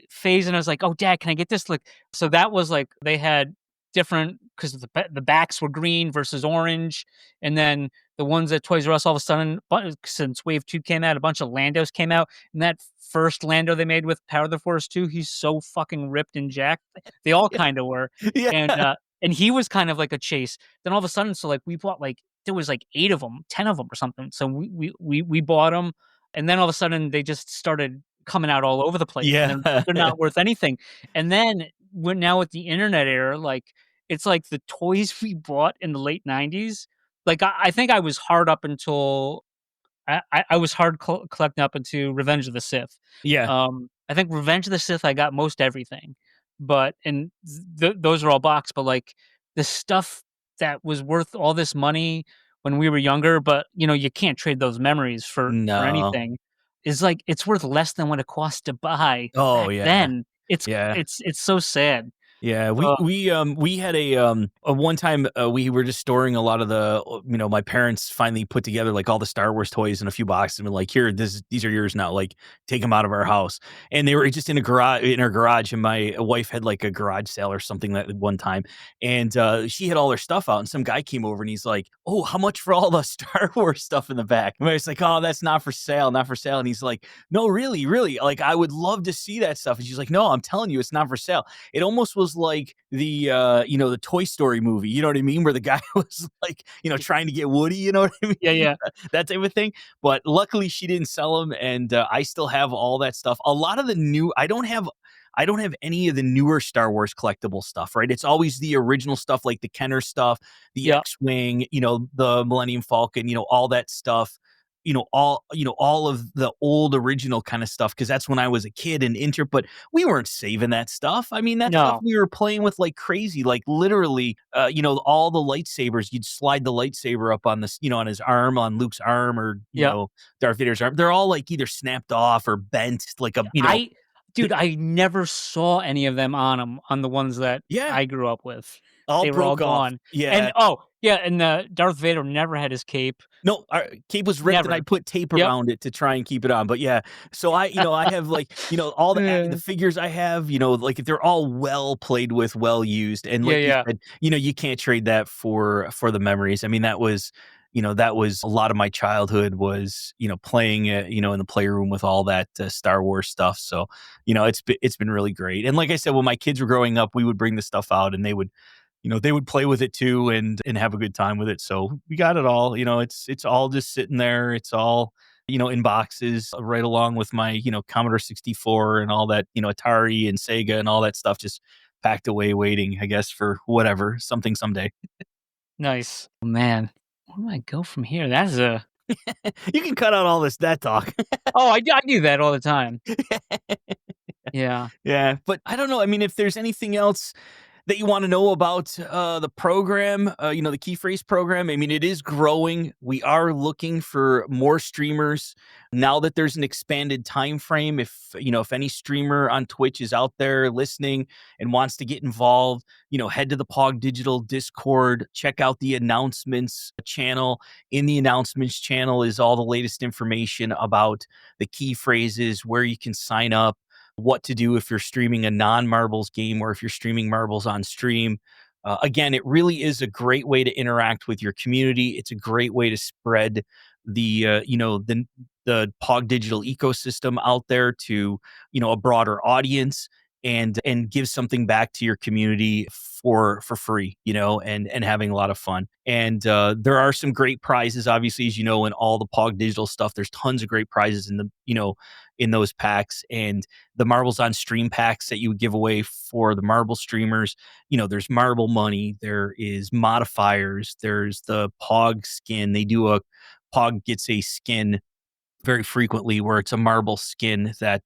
phase, and I was like, "Oh, Dad, can I get this?" Like, so that was like they had different because the backs were green versus orange, and then the ones at Toys R Us all of a sudden, since Wave 2 came out, a bunch of Landos came out, and that first Lando they made with Power of the Force 2, he's so fucking ripped and jacked. They all Yeah. kind of were, Yeah. and he was kind of like a chase. Then all of a sudden, so like we bought like there was like 8 of them, 10 of them or something. So we bought them, and then all of a sudden they just started coming out all over the place, and Yeah. they're not worth anything. And then we're now at the internet era, like it's like the toys we bought in the late 90s. Like I think I was hard up until I was hard collecting up into Revenge of the Sith. Yeah. I think Revenge of the Sith I got most everything, but and those are all boxed. But like the stuff that was worth all this money when we were younger, but you know you can't trade those memories for No. anything. Is like it's worth less than what it cost to buy Oh, back yeah. then. It's Yeah. it's so sad. Yeah, Uh, we had a one time we were just storing a lot of the my parents finally put together like all the Star Wars toys in a few boxes and were like, here, these are yours now, like take them out of our house. And they were just in our garage, and my wife had like a garage sale or something that one time, and she had all her stuff out, and some guy came over and he's like, oh, how much for all the Star Wars stuff in the back? And I was like, oh, that's not for sale, not for sale. And he's like, no, really, like I would love to see that stuff. And she's like, no, I'm telling you, it's not for sale. It almost was like the the Toy Story movie, you know what I mean, where the guy was like, trying to get Woody, you know what I mean? yeah, yeah, That type of thing. But luckily she didn't sell them, and I still have all that stuff. A lot of the new I don't have any of the newer Star Wars collectible stuff, right? It's always the original stuff, like the Kenner stuff, the yeah. X-Wing, the Millennium Falcon, all that stuff. All of the old original kind of stuff, because that's when I was a kid and but we weren't saving that stuff. I mean, that stuff No, we were playing with like crazy, like literally, all the lightsabers, you'd slide the lightsaber up on this, on his arm, on Luke's arm, or, yeah. Darth Vader's arm. They're all like either snapped off or bent, like Dude, I never saw any of them on the ones that yeah, I grew up with. all They were all broke off. gone. Yeah. And oh, yeah, and Darth Vader never had his cape. No, our cape was ripped, and I Never. put tape Yep. around it to try and keep it on. But yeah, so I have like, all the figures I have, like they're all well played with, well used, and Yeah, like you yeah. said, you can't trade that for the memories. I mean, that was a lot of my childhood was playing in the playroom with all that Star Wars stuff. So it's been really great. And like I said, when my kids were growing up, we would bring the stuff out, and they would play with it too, and have a good time with it. So we got it all. It's all just sitting there. It's all in boxes right along with my, Commodore 64 and all that, Atari and Sega and all that stuff just packed away waiting, I guess, for whatever, something someday. Nice. Oh, man, where do I go from here? That's a You can cut out all that talk. Oh, I do that all the time. Yeah. Yeah, but I don't know. I mean, if there's anything else that you want to know about the program, the key phrase program, I mean, it is growing. We are looking for more streamers now that there's an expanded time frame. If any streamer on Twitch is out there listening and wants to get involved, head to the Pog Digital Discord, check out the announcements channel. In the announcements channel is all the latest information about the key phrases, where you can sign up, what to do if you're streaming a non-marbles game or if you're streaming marbles on stream. Again, it really is a great way to interact with your community. It's a great way to spread the Pog Digital ecosystem out there to a broader audience, and give something back to your community for free, and having a lot of fun. And there are some great prizes, obviously, as you know, in all the Pog Digital stuff. There's tons of great prizes in those packs, and the Marbles on Stream packs that you would give away for the Marble streamers. There's marble money, there is modifiers, there's the Pog skin. They do a Pog gets a skin very frequently where it's a marble skin that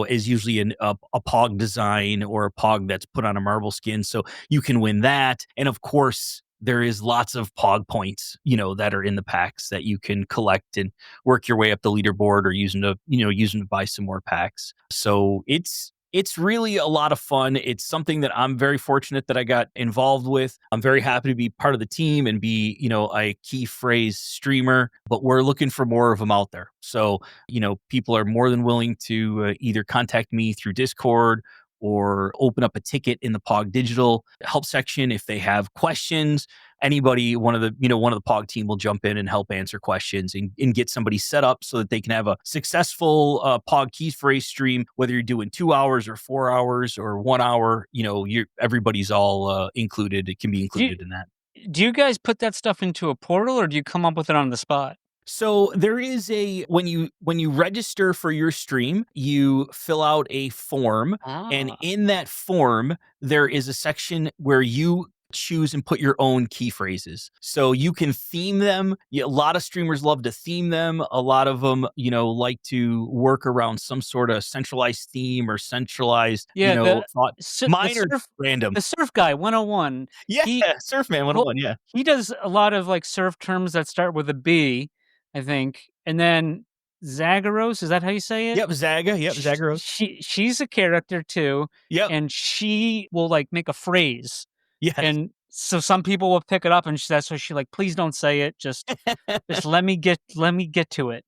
is usually a Pog design or a Pog that's put on a marble skin, so you can win that. And of course, there is lots of Pog points that are in the packs that you can collect and work your way up the leaderboard, or use them to buy some more packs. So it's really a lot of fun. It's something that I'm very fortunate that I got involved with. I'm very happy to be part of the team and be, a key phrase streamer, but we're looking for more of them out there. So, people are more than willing to either contact me through Discord or open up a ticket in the Pog Digital help section if they have questions. Anybody, one of the Pog team will jump in and help answer questions and get somebody set up so that they can have a successful Pog key phrase stream, whether you're doing 2 hours or 4 hours or 1 hour. Everybody's all included. It can be included in that. Do you guys put that stuff into a portal, or do you come up with it on the spot? So there is when you register for your stream, you fill out a form, and in that form, there is a section where you choose and put your own key phrases. So you can theme them. A lot of streamers love to theme them. A lot of them, like to work around some sort of centralized theme or centralized, thought. Mine are random. The Surf Guy 101. Yeah, Surfman 101, yeah. He does a lot of like surf terms that start with a B, I think. And then Zagaros, is that how you say it? Yep, Zaga. Yep, Zagaros. She's a character too. Yep. And she will like make a phrase. Yes. And so some people will pick it up, and that's why she like, please don't say it. Just let me get to it.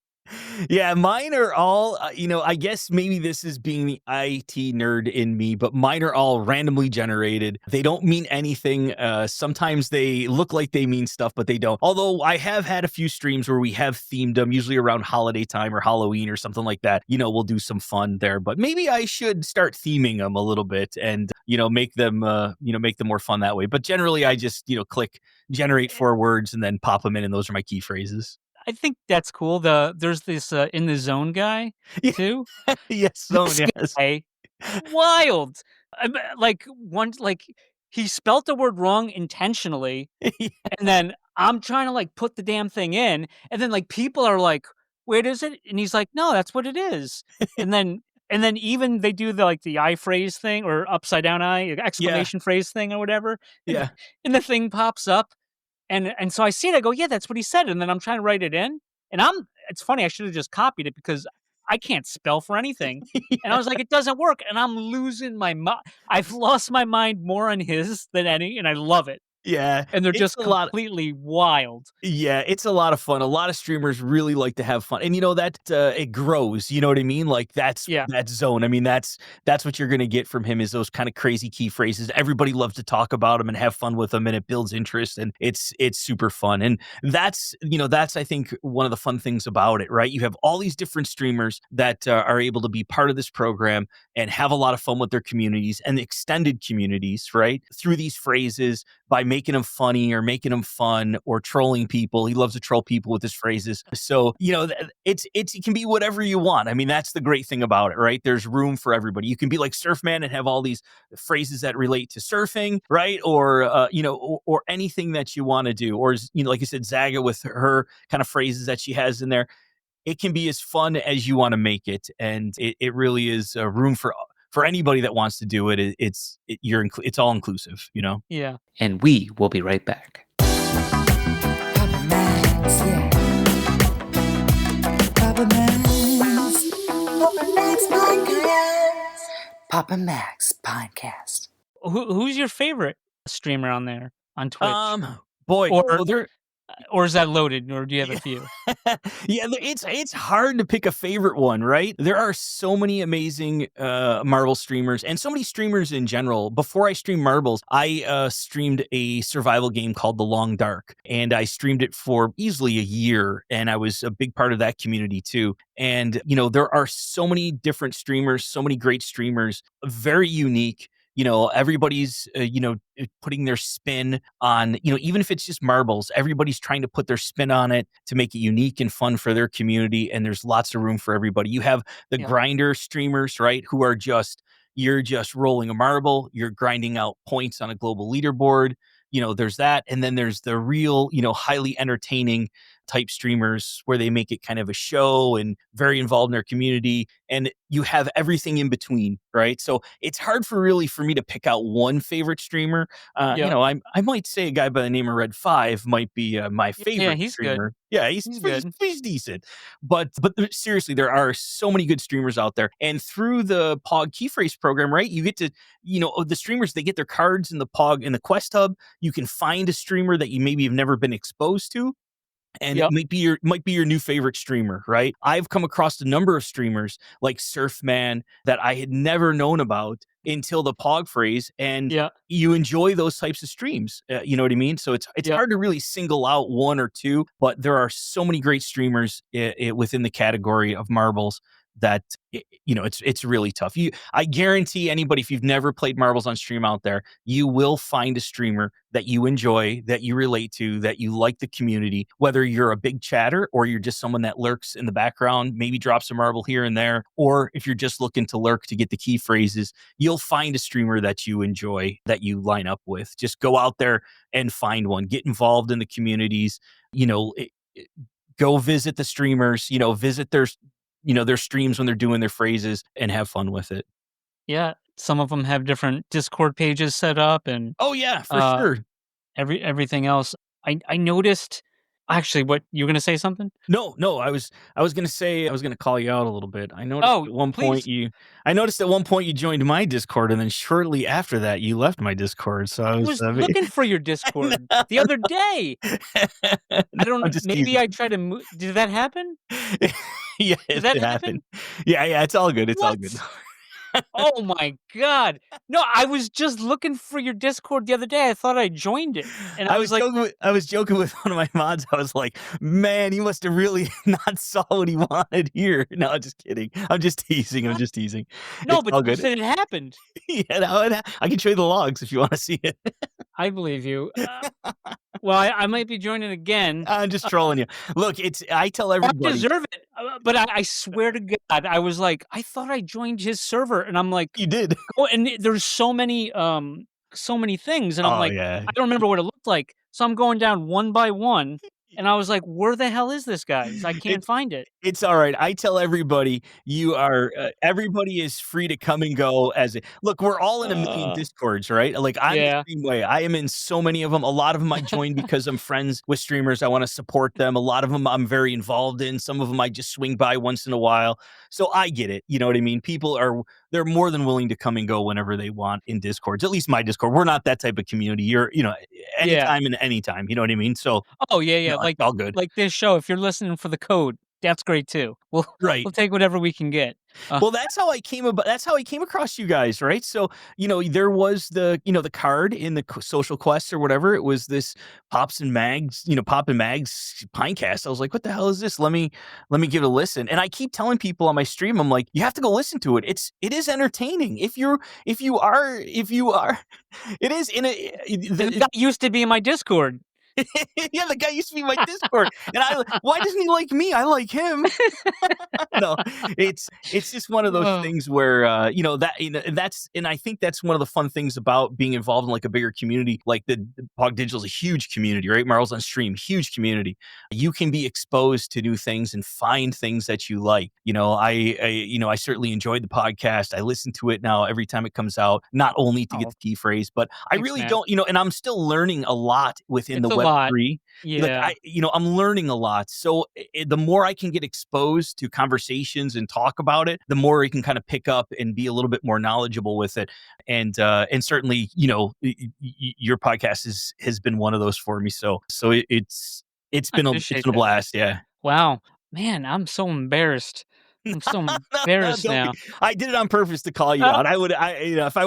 Yeah, mine are all, I guess maybe this is being the IT nerd in me, but mine are all randomly generated. They don't mean anything. Sometimes they look like they mean stuff, but they don't. Although I have had a few streams where we have themed them, usually around holiday time or Halloween or something like that. We'll do some fun there, but maybe I should start theming them a little bit and, make them more fun that way. But generally I just, click generate 4 words and then pop them in, and those are my key phrases. I think that's cool. There's this In the Zone guy too. Yes, Zone. Yes, guy, wild. He spelt the word wrong intentionally, Yeah. and then I'm trying to like put the damn thing in, and then like people are like, "Wait, is it?" And he's like, "No, that's what it is." and then even they do the I phrase thing, or upside down I exclamation phrase thing or whatever. Yeah, and the thing pops up. And so I see it, I go, yeah, that's what he said. And then I'm trying to write it in. And it's funny, I should have just copied it because I can't spell for anything. Yeah. And I was like, it doesn't work. And I'm losing my mind. I've lost my mind more on his than any, and I love it. Yeah. And they're just completely wild. Yeah, it's a lot of fun. A lot of streamers really like to have fun. And that it grows, you know what I mean? Like that Zone. I mean, that's what you're going to get from him, is those kind of crazy key phrases. Everybody loves to talk about them and have fun with them, and it builds interest, and it's super fun. And that's I think one of the fun things about it, right? You have all these different streamers that are able to be part of this program and have a lot of fun with their communities and extended communities, right? Through these phrases, by making them funny or making them fun or trolling people. He loves to troll people with his phrases. So, it can be whatever you want. I mean, that's the great thing about it, right? There's room for everybody. You can be like Surfman and have all these phrases that relate to surfing, right? Or, or anything that you want to do. Or, like you said, Zaga with her kind of phrases that she has in there. It can be as fun as you want to make it. And it really is room for anybody that wants to do it. It's all inclusive, Yeah. And we will be right back. Papa Max, yeah. Papa Max. Papa Max Podcast. Papa Max Podcast. Who's your favorite streamer on there on Twitch? Boy, Or- they're Or is that loaded, or do you have a few? Yeah, it's hard to pick a favorite one, right? There are so many amazing Marvel streamers and so many streamers in general. Before I streamed Marbles, I streamed a survival game called The Long Dark, and I streamed it for easily a year, and I was a big part of that community too. And, there are so many different streamers, so many great streamers, very unique. Everybody's, putting their spin on, even if it's just marbles, everybody's trying to put their spin on it to make it unique and fun for their community. And there's lots of room for everybody. You have the grinder streamers, right? Who are you're just rolling a marble, you're grinding out points on a global leaderboard. There's that. And then there's the real, highly entertaining type streamers where they make it kind of a show and very involved in their community. And you have everything in between, right? So it's hard for me to pick out one favorite streamer. I might say a guy by the name of Red5 might be my favorite. Yeah, he's streamer. good. Yeah, he's good. He's decent. But seriously, there are so many good streamers out there. And through the Pog key phrase program, right, you get to, the streamers, they get their cards in the Pog in the Quest Hub. You can find a streamer that you maybe have never been exposed to. And it might be your new favorite streamer, right? I've come across a number of streamers like Surfman that I had never known about until the Pog phrase, and you enjoy those types of streams. You know what I mean? So it's hard to really single out one or two, but there are so many great streamers within the category of marbles that it's really tough. I guarantee anybody, if you've never played marbles on stream out there, you will find a streamer that you enjoy, that you relate to, that you like the community, whether you're a big chatter or you're just someone that lurks in the background, maybe drops a marble here and there, or if you're just looking to lurk to get the key phrases, you'll find a streamer that you enjoy, that you line up with. Just go out there and find one, get involved in the communities, go visit the streamers, visit their streams when they're doing their phrases and have fun with it. Yeah. Some of them have different Discord pages set up, and oh yeah, for sure. Everything else. I noticed. Actually, what you were going to say something? No. I was going to say I was going to call you out a little bit. I noticed at one point you joined my Discord, and then shortly after that you left my Discord. So I was looking for your Discord the other day. I don't know. Maybe I tried to move. Did that happen? Yeah, did that happen? Yeah. It's all good. It's all good. Oh my God. No, I was just looking for your Discord the other day. I thought I joined it. And I was like, I was joking with one of my mods. I was like, man, he must have really not saw what he wanted here. No, just kidding. I'm just teasing. No, it's but you said it happened. Yeah, no, I can show you the logs if you want to see it. I believe you. Well, I might be joining again. I'm just trolling you. Look, I tell everybody. I deserve it. But I swear to God, I was like, I thought I joined his server, and I'm like, you did. Oh, and there's so many things, and I'm like, yeah. I don't remember what it looked like. So I'm going down one by one, and I was like, where the hell is this guy? I can't find it. It's all right. I tell everybody, everybody is free to come and go look, we're all in a million Discords, right? Like I'm the same way. I am in so many of them. A lot of them I joined because I'm friends with streamers. I want to support them. A lot of them I'm very involved in. Some of them I just swing by once in a while. So I get it. You know what I mean? They're more than willing to come and go whenever they want in Discords. At least my Discord. We're not that type of community. You're, anytime and anytime. You know what I mean? So yeah. like all good. Like this show, if you're listening for the code, that's great too. We'll Right. take whatever we can get. Well, that's how I came across you guys, right? So, there was the card in the social quest or whatever. It was this Pop and Mags Pinecast. I was like, what the hell is this? Let me give it a listen. And I keep telling people on my stream, I'm like, you have to go listen to it. It is entertaining. If you are, it is The guy used to be in my Discord. yeah, the guy used to be in my Discord, and why doesn't he like me? I like him. No, it's just one of those things where and I think that's one of the fun things about being involved in like a bigger community. Like the Pog Digital is a huge community, right? Marvel's on Stream, huge community. You can be exposed to new things and find things that you like. I certainly enjoyed the podcast. I listen to it now every time it comes out, not only to get the key phrase, but I Thanks, really man. don't, and I'm still learning a lot within It's the a lot. Web3. Yeah. Like I'm learning a lot. So the more I can get exposed to conversations and talk about it, the more you can kind of pick up and be a little bit more knowledgeable with it. And certainly, your podcast has been one of those for me. So it's been a blast. Yeah. Wow, man, I'm so embarrassed. I'm so embarrassed don't now. be. I did it on purpose to call you out. If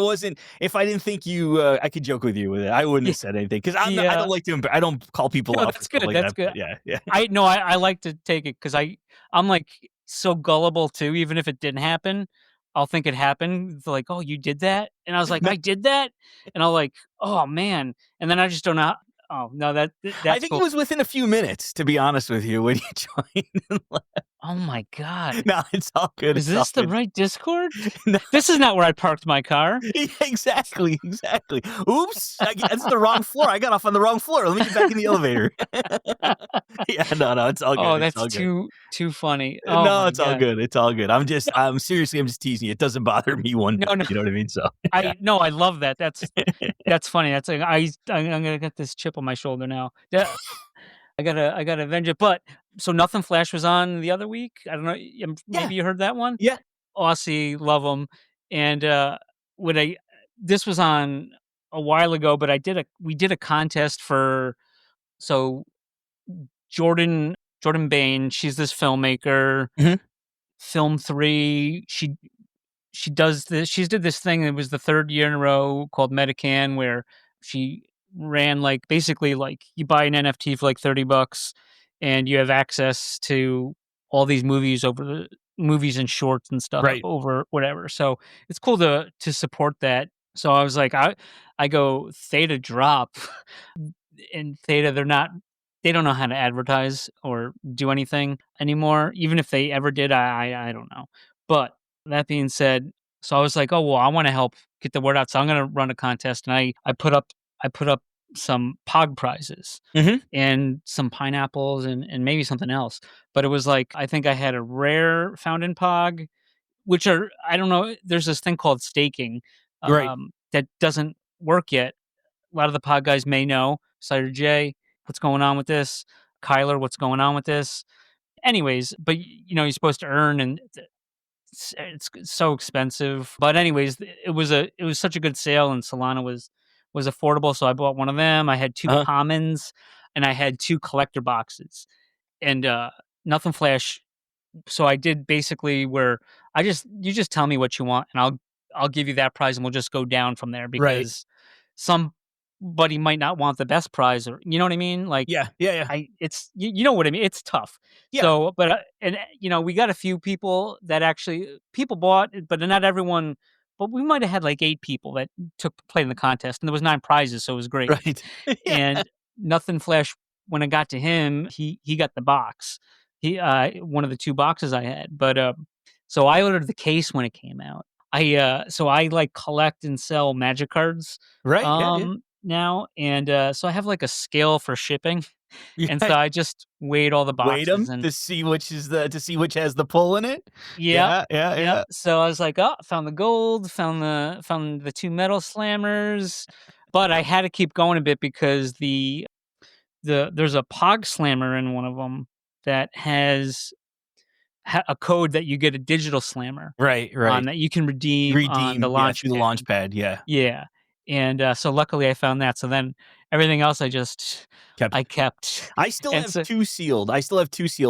I didn't think you, I could joke with you with it. I wouldn't have said anything because I don't like to. I don't call people No, out. that's for stuff good. like That's that, good. Yeah. I like to take it because I'm like so gullible too. Even if it didn't happen, I'll think it happened. It's like, oh, you did that, and I was like, No. I did that, and I'm like, oh man, and then I just don't know. Oh no, that's I think cool. it was within a few minutes, to be honest with you, when you joined. Oh my god. No, it's all good. Is this the right Discord? No. This is not where I parked my car. Yeah, exactly. Oops, that's the wrong floor. I got off on the wrong floor. Let me get back in the elevator. Yeah, no, it's all good. Oh, It's that's all good. too funny. Oh No, my it's all God. good. It's all good. I'm just teasing you. It doesn't bother me one bit. No. You know what I mean? So I love that. That's funny. That's like I'm gonna get this chip on my shoulder now. Yeah, I gotta avenge it. But so Nothing Flash was on the other week. I don't know. Maybe you heard that one. Yeah. Aussie, love him. And this was on a while ago, but we did a contest for so Jordan Bain. She's this filmmaker. Mhm. Film 3. She does this. She's did this thing. It was the third year in a row called Medican, where she ran like basically like you buy an NFT for like $30, and you have access to all these movies movies and shorts and stuff Right. over whatever. So it's cool to support that. So I was like, I go Theta drop, and Theta they don't know how to advertise or do anything anymore. Even if they ever did, I don't know. But that being said, so I was like, oh well, I want to help get the word out, so I'm going to run a contest, and I put up some Pog prizes Mhm. and some pineapples and maybe something else. But it was like I think I had a rare found in Pog, which are I don't know. There's this thing called staking Right. that doesn't work yet. A lot of the Pog guys may know. Cider J, what's going on with this? Kyler, what's going on with this? Anyways, but you're supposed to earn, and it's so expensive. But anyways, it was such a good sale, and Solana was affordable, so I bought one of them. I had 2 Uh-huh. commons, and I had 2 collector boxes, and Nothing Flash. So I did basically where you just tell me what you want, and I'll give you that prize, and we'll just go down from there Right. because somebody might not want the best prize, or you know what I mean? Like Yeah. it's you know what I mean? It's tough. Yeah. So, but we got a few people that people bought, but not everyone. But we might have had like 8 people that played in the contest, and there was 9 prizes, so it was great. Right. Yeah. And Nothing Flash, when I got to him, he got the box. He one of the 2 boxes I had. But so I ordered the case when it came out. So I like collect and sell magic cards. Right. Yeah. Now, and so I have like a scale for shipping, and so Yeah. I just weighed all the Weighed boxes them and to see which has the pull in it. yeah. Yeah. So I was like, oh, found the gold, found the 2 metal slammers, but I had to keep going a bit because there's a Pog slammer in one of them that has a code that you get a digital slammer Right. on that you can redeem on the launch through the pad. launch pad. Yeah. Yeah. And so luckily I found that. So then Everything else I kept. I still And have so 2 sealed.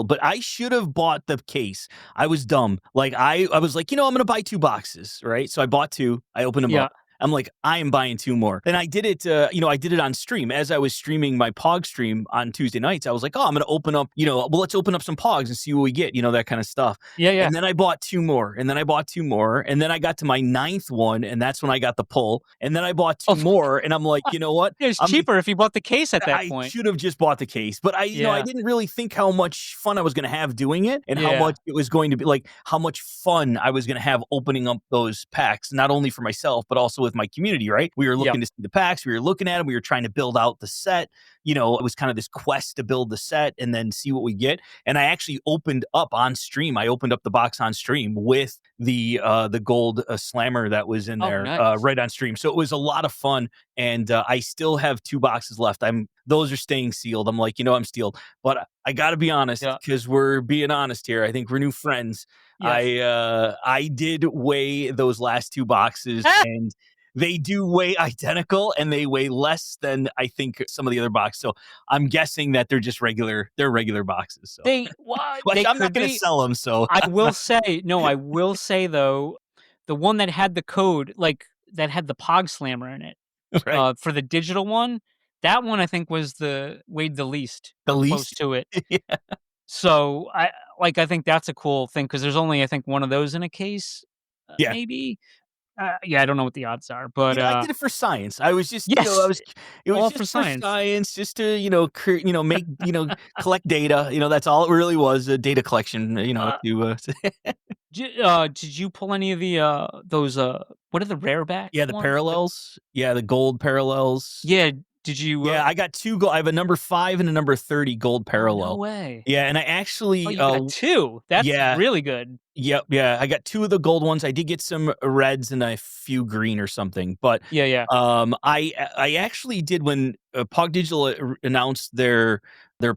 But I should have bought the case. I was dumb. Like, I was like, I'm gonna buy 2 boxes, right? So I bought 2. I opened them yeah. up. I'm like, I am buying 2 more. And I did it, I did it on stream. As I was streaming my Pog stream on Tuesday nights, I was like, oh, I'm gonna open up, let's open up some Pogs and see what we get, that kind of stuff. Yeah, yeah. And then I bought 2 more, and then I bought 2 more, and then I got to my 9th one, and that's when I got the pull. And then I bought 2 more, and I'm like, you know what? It was I'm cheaper if you bought the case at that I point. should have just bought the case, but I Yeah. didn't really think how much fun I was going to have doing it, and how Yeah. much it was going to be, like, how much fun I was going to have opening up those packs, not only for myself but also with my community. Right? We were Yep. looking to see the packs, we were looking at them, we were trying to build out the set. It was kind of this quest to build the set and then see what we get. And I actually opened up on stream. I opened up the box on stream with the gold slammer that was in there, nice. right on stream. So it was a lot of fun. And I still have 2 boxes left. Those are staying sealed. I'm like, I'm sealed. But I got to be honest, Yeah. because we're being honest here. I think we're new friends. Yes. I did weigh those last 2 boxes, and they do weigh identical, and they weigh less than I think some of the other boxes. So I'm guessing that they're just regular. They're regular boxes. So They I'm not going to sell them. So I will say though, the one that had the code, like that had the Pog Slammer in it, right, for the digital one, that one I think weighed the least, the or close least. to it. Yeah. So I think that's a cool thing because there's only I think one of those in a case, Yeah. maybe. Yeah, I don't know what the odds are, but I did it for science. I was just, yes, it was all just for for science. science, just to, make, collect data. That's all it really was, a data collection. Did you pull any of the those what are the rare back Yeah, the ones? parallels. Yeah, the gold parallels. Yeah, did you? Yeah, I got 2 gold. I have a number 5 and a number 30 gold Oh, parallel. no way. Yeah, and I actually, Oh, you got 2. That's yeah. really good. Yep, yeah. I got 2 of the gold ones. I did get some reds and a few green or something. But Yeah, yeah. I actually did when Pog Digital announced their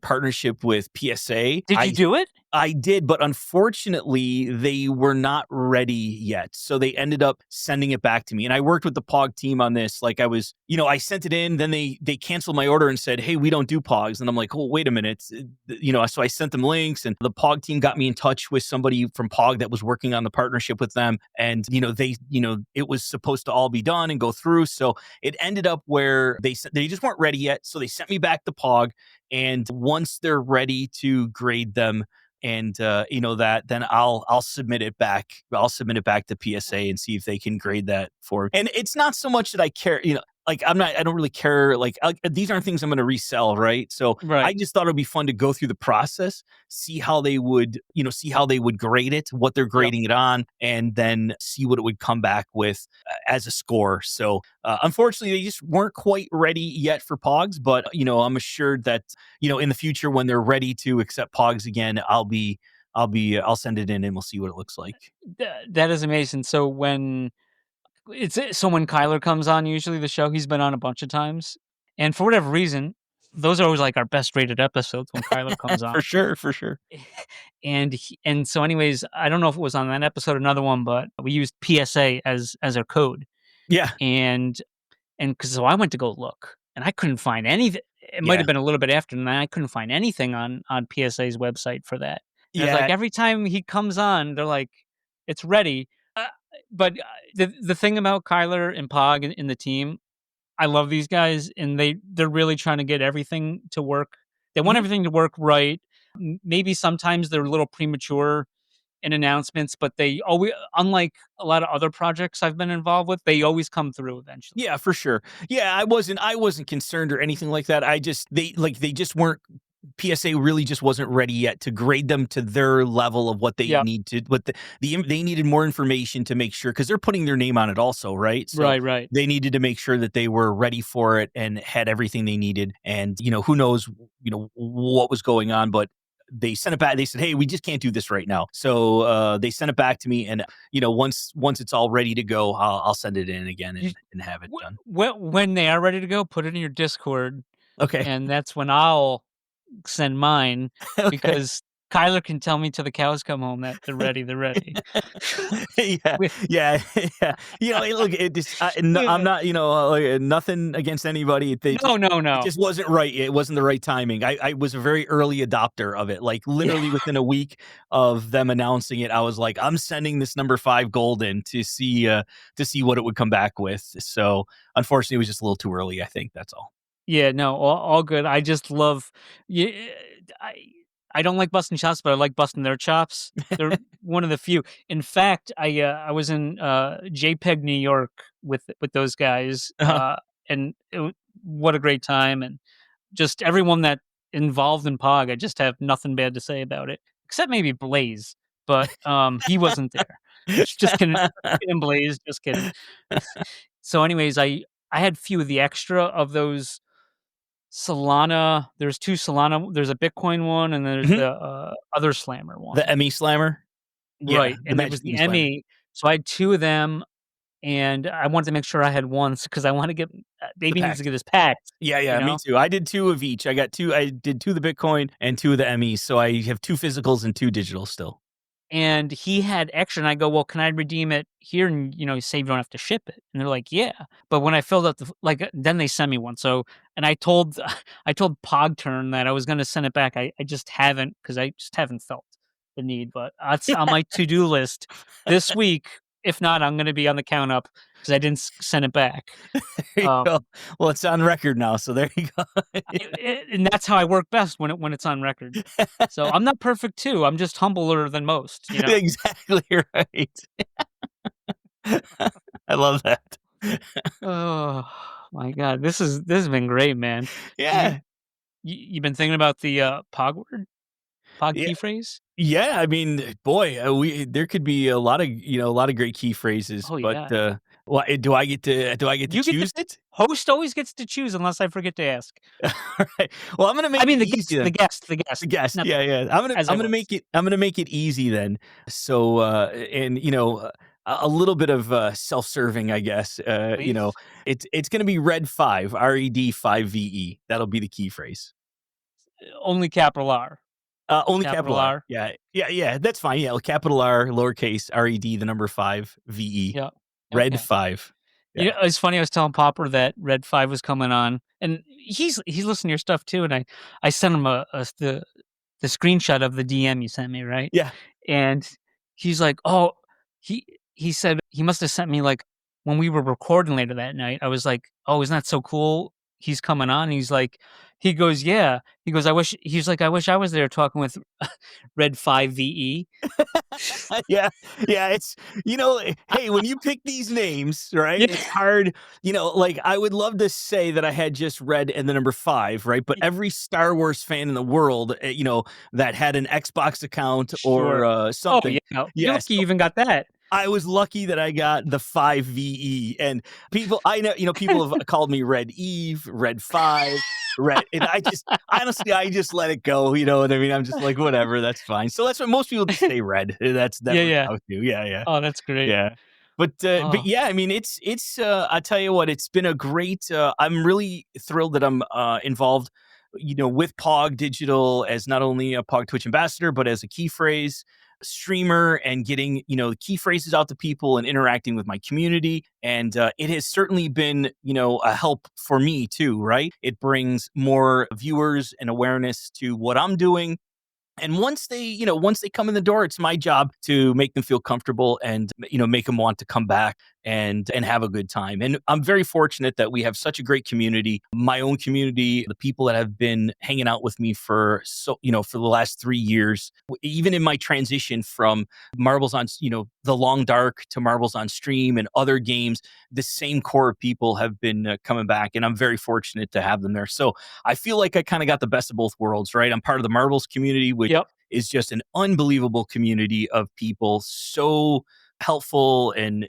partnership with PSA. Did you do it? I did, but unfortunately, they were not ready yet. So they ended up sending it back to me. And I worked with the Pog team on this. Like, I sent it in, then they canceled my order and said, hey, we don't do Pogs. And I'm like, oh, wait a minute. So I sent them links, and the Pog team got me in touch with somebody from Pog that was working on the partnership with them. And, it was supposed to all be done and go through. So it ended up where they just weren't ready yet. So they sent me back to Pog. And once they're ready to grade them, and then I'll submit it back. I'll submit it back to PSA and see if they can grade that for. And it's not so much that I care, like I don't really care. Like, these aren't things I'm going to resell, right? So Right. I just thought it'd be fun to go through the process, see how they would grade it, what they're grading it on, and then see what it would come back with as a score. So unfortunately, they just weren't quite ready yet for Pogs, but I'm assured that in the future when they're ready to accept Pogs again, I'll send it in and we'll see what it looks like. That is amazing. So when when Kyler comes on, usually the show, he's been on a bunch of times, and for whatever reason, those are always like our best rated episodes when Kyler comes on. For sure. And so anyways, I don't know if it was on that episode or another one, but we used PSA as our code. Yeah. And so I went to go look, and I couldn't find anything. It might Yeah. have been a little bit after that. I couldn't find anything on PSA's website for that. And it's Yeah. like every time he comes on, they're like, it's ready. But the thing about Kyler and Pog in the team, I love these guys, and they're really trying to get everything to work. They want everything to work right. Maybe sometimes they're a little premature in announcements, but they always, unlike a lot of other projects I've been involved with, they always come through eventually. Yeah, for sure. Yeah, I wasn't concerned or anything like that. They just weren't. PSA really just wasn't ready yet to grade them to their level of what they need to. They needed more information to make sure, because they're putting their name on it also, right? So Right. They needed to make sure that they were ready for it and had everything they needed. And who knows, what was going on, but they sent it back. They said, hey, we just can't do this right now. So they sent it back to me, and once it's all ready to go, I'll send it in again and have it done. When they are ready to go, put it in your Discord. Okay. And that's when I'll send mine, Okay. because Kyler can tell me till the cows come home that they're ready. They're ready. yeah, yeah. Look, it just I'm not, nothing against anybody. It No. just wasn't right. It wasn't the right timing. I was a very early adopter of it. Like literally within a week of them announcing it, I was like, I'm sending this number 5 golden to see what it would come back with. So unfortunately, it was just a little too early. I think that's all. Yeah, no, all good. I just love. Yeah, I I don't like busting chops, but I like busting their chops. They're one of the few. In fact, I was in JPEG, New York with those guys, Uh-huh. and what a great time! And just everyone that involved in Pog, I just have nothing bad to say about it, except maybe Blaze, but he wasn't there. Just kidding, Blaze. Just kidding. So, anyways, I had few of the extra of those Solana. There's 2 Solana. There's a Bitcoin one, and there's Mhm. the other Slammer The one. ME Slammer. Yeah, Right, the and it was Magic the Eden Slammer. ME. So I had 2 of them, and I wanted to make sure I had one because I want to get The baby needs to pack. get his packed, Yeah, you yeah, me know? too. I did 2 of each. I did 2 of the Bitcoin and 2 of the ME, so I have 2 physicals and 2 digital still. And he had extra, and I go, "Well, can I redeem it here and, say you don't have to ship it?" And they're like, "Yeah." But when I filled out then they sent me one. So, and I told I told PogTurn that I was gonna send it back. I just haven't because I just haven't felt the need, but it's on my to-do list this week. If not, I'm gonna be on the count up because I didn't send it back. There you Um, go. Well, it's on record now, so there you go. and that's how I work best when it's on record. So I'm not perfect too. I'm just humbler than most, Exactly right. I love that. Oh my god, this has been great, man. You Yeah. you been thinking about the Pog word? Pog Yeah. key phrase? Yeah, I mean, boy, we there could be a lot of great key phrases, Oh but, yeah. do I get to You get to choose it? host always gets to choose unless I forget to ask. Alright. Well, I'm gonna I make mean it easy then. the The guest, guest, not the yeah, host, yeah. as I was. I'm gonna make it easy then. So, a little bit of self-serving, I guess. Please? It's gonna be Red5, Red5VE. That'll be the key phrase. Only capital R. Only Capital capital R. R. Yeah, yeah, yeah. That's fine. Yeah, capital R, lowercase Red, the number 5, VE. Yeah. Red Okay. 5. You Yeah. know, it's funny, I was telling Popper that Red5 was coming on, and he's listening to your stuff too, and I sent him the screenshot of the DM you sent me, right? Yeah. And he's like, "Oh," he he said he must have sent me, like, when we were recording later that night. I was like, "Oh, isn't that so cool? He's coming on." He's like he goes, "Yeah." He goes, "I wish I was there talking with Red5VE." Yeah, yeah, hey, when you pick these names, right, Yeah. it's hard, like, I would love to say that I had just Red and the number 5, right, but every Star Wars fan in the world, that had an Xbox account or, Sure. Oh, something. yeah. You're Yes. lucky you even got that. I was lucky that I got the 5VE, and people have called me Red Eve, Red 5, Red, and I just let it go, you know what I mean? I'm just like, "Whatever, that's fine." So that's what most people just say Red. That Yeah, works yeah. out too. Yeah, yeah. Oh, that's great. Yeah. But Oh, yeah, I mean, I tell you what, it's been a great, I'm really thrilled that I'm, involved, with Pog Digital as not only a Pog Twitch ambassador, but as a key phrase streamer and getting, key phrases out to people and interacting with my community. And it has certainly been, a help for me too, right? It brings more viewers and awareness to what I'm doing. And once they come in the door, it's my job to make them feel comfortable and, make them want to come back and have a good time. And I'm very fortunate that we have such a great community, my own community, the people that have been hanging out with me for the last 3 years, even in my transition from Marbles on, the Long Dark to Marbles on Stream and other games, the same core of people have been coming back, and I'm very fortunate to have them there. So I feel like I kind of got the best of both worlds, right? I'm part of the Marbles community, which yep. is just an unbelievable community of people, so helpful and,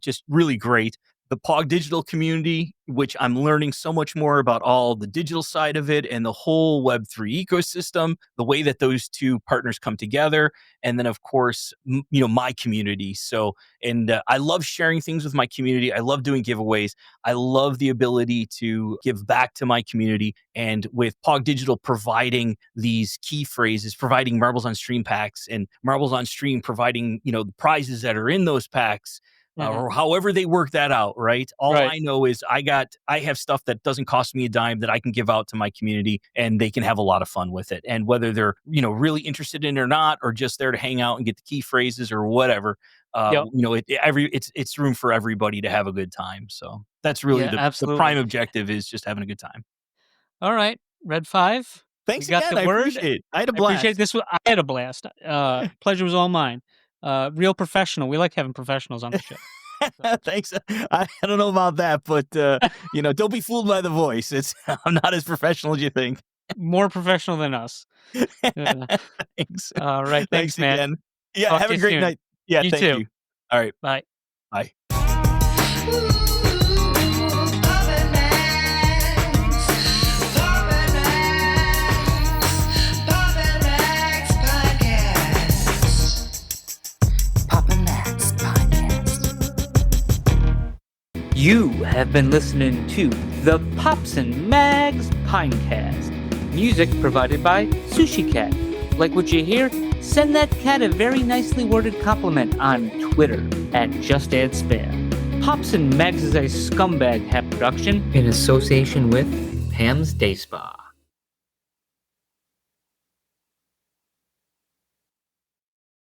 just really great. the Pog Digital community, which I'm learning so much more about all the digital side of it and the whole Web3 ecosystem, the way that those two partners come together. And then, of course, my community. So, and I love sharing things with my community. I love doing giveaways. I love the ability to give back to my community. And with Pog Digital providing these key phrases, providing Marbles on Stream packs, and Marbles on Stream providing, the prizes that are in those packs, or however they work that out, right? All I know is I have stuff that doesn't cost me a dime that I can give out to my community, and they can have a lot of fun with it. And whether they're, really interested in it or not, or just there to hang out and get the key phrases or whatever, it's room for everybody to have a good time. So that's really the prime objective, is just having a good time. All right, Red 5. Thanks again. I appreciate it. I had a blast. I appreciate this. I had a blast. Pleasure was all mine. Real professional. We like having professionals on the show. So. Thanks. I don't know about that, but don't be fooled by the voice. I'm not as professional as you think. More professional than us. Thanks. All right. Thanks, man. Again. Yeah. Talk have a great soon. night. Yeah. You thank too. you. All right. Bye. Bye. You have been listening to the Pops and Mags Pinecast. Music provided by Sushi Cat. Like what you hear? Send that cat a very nicely worded compliment on Twitter @JustAddSpam. Pops and Mags is a Scumbag Hat production in association with Pam's Day Spa.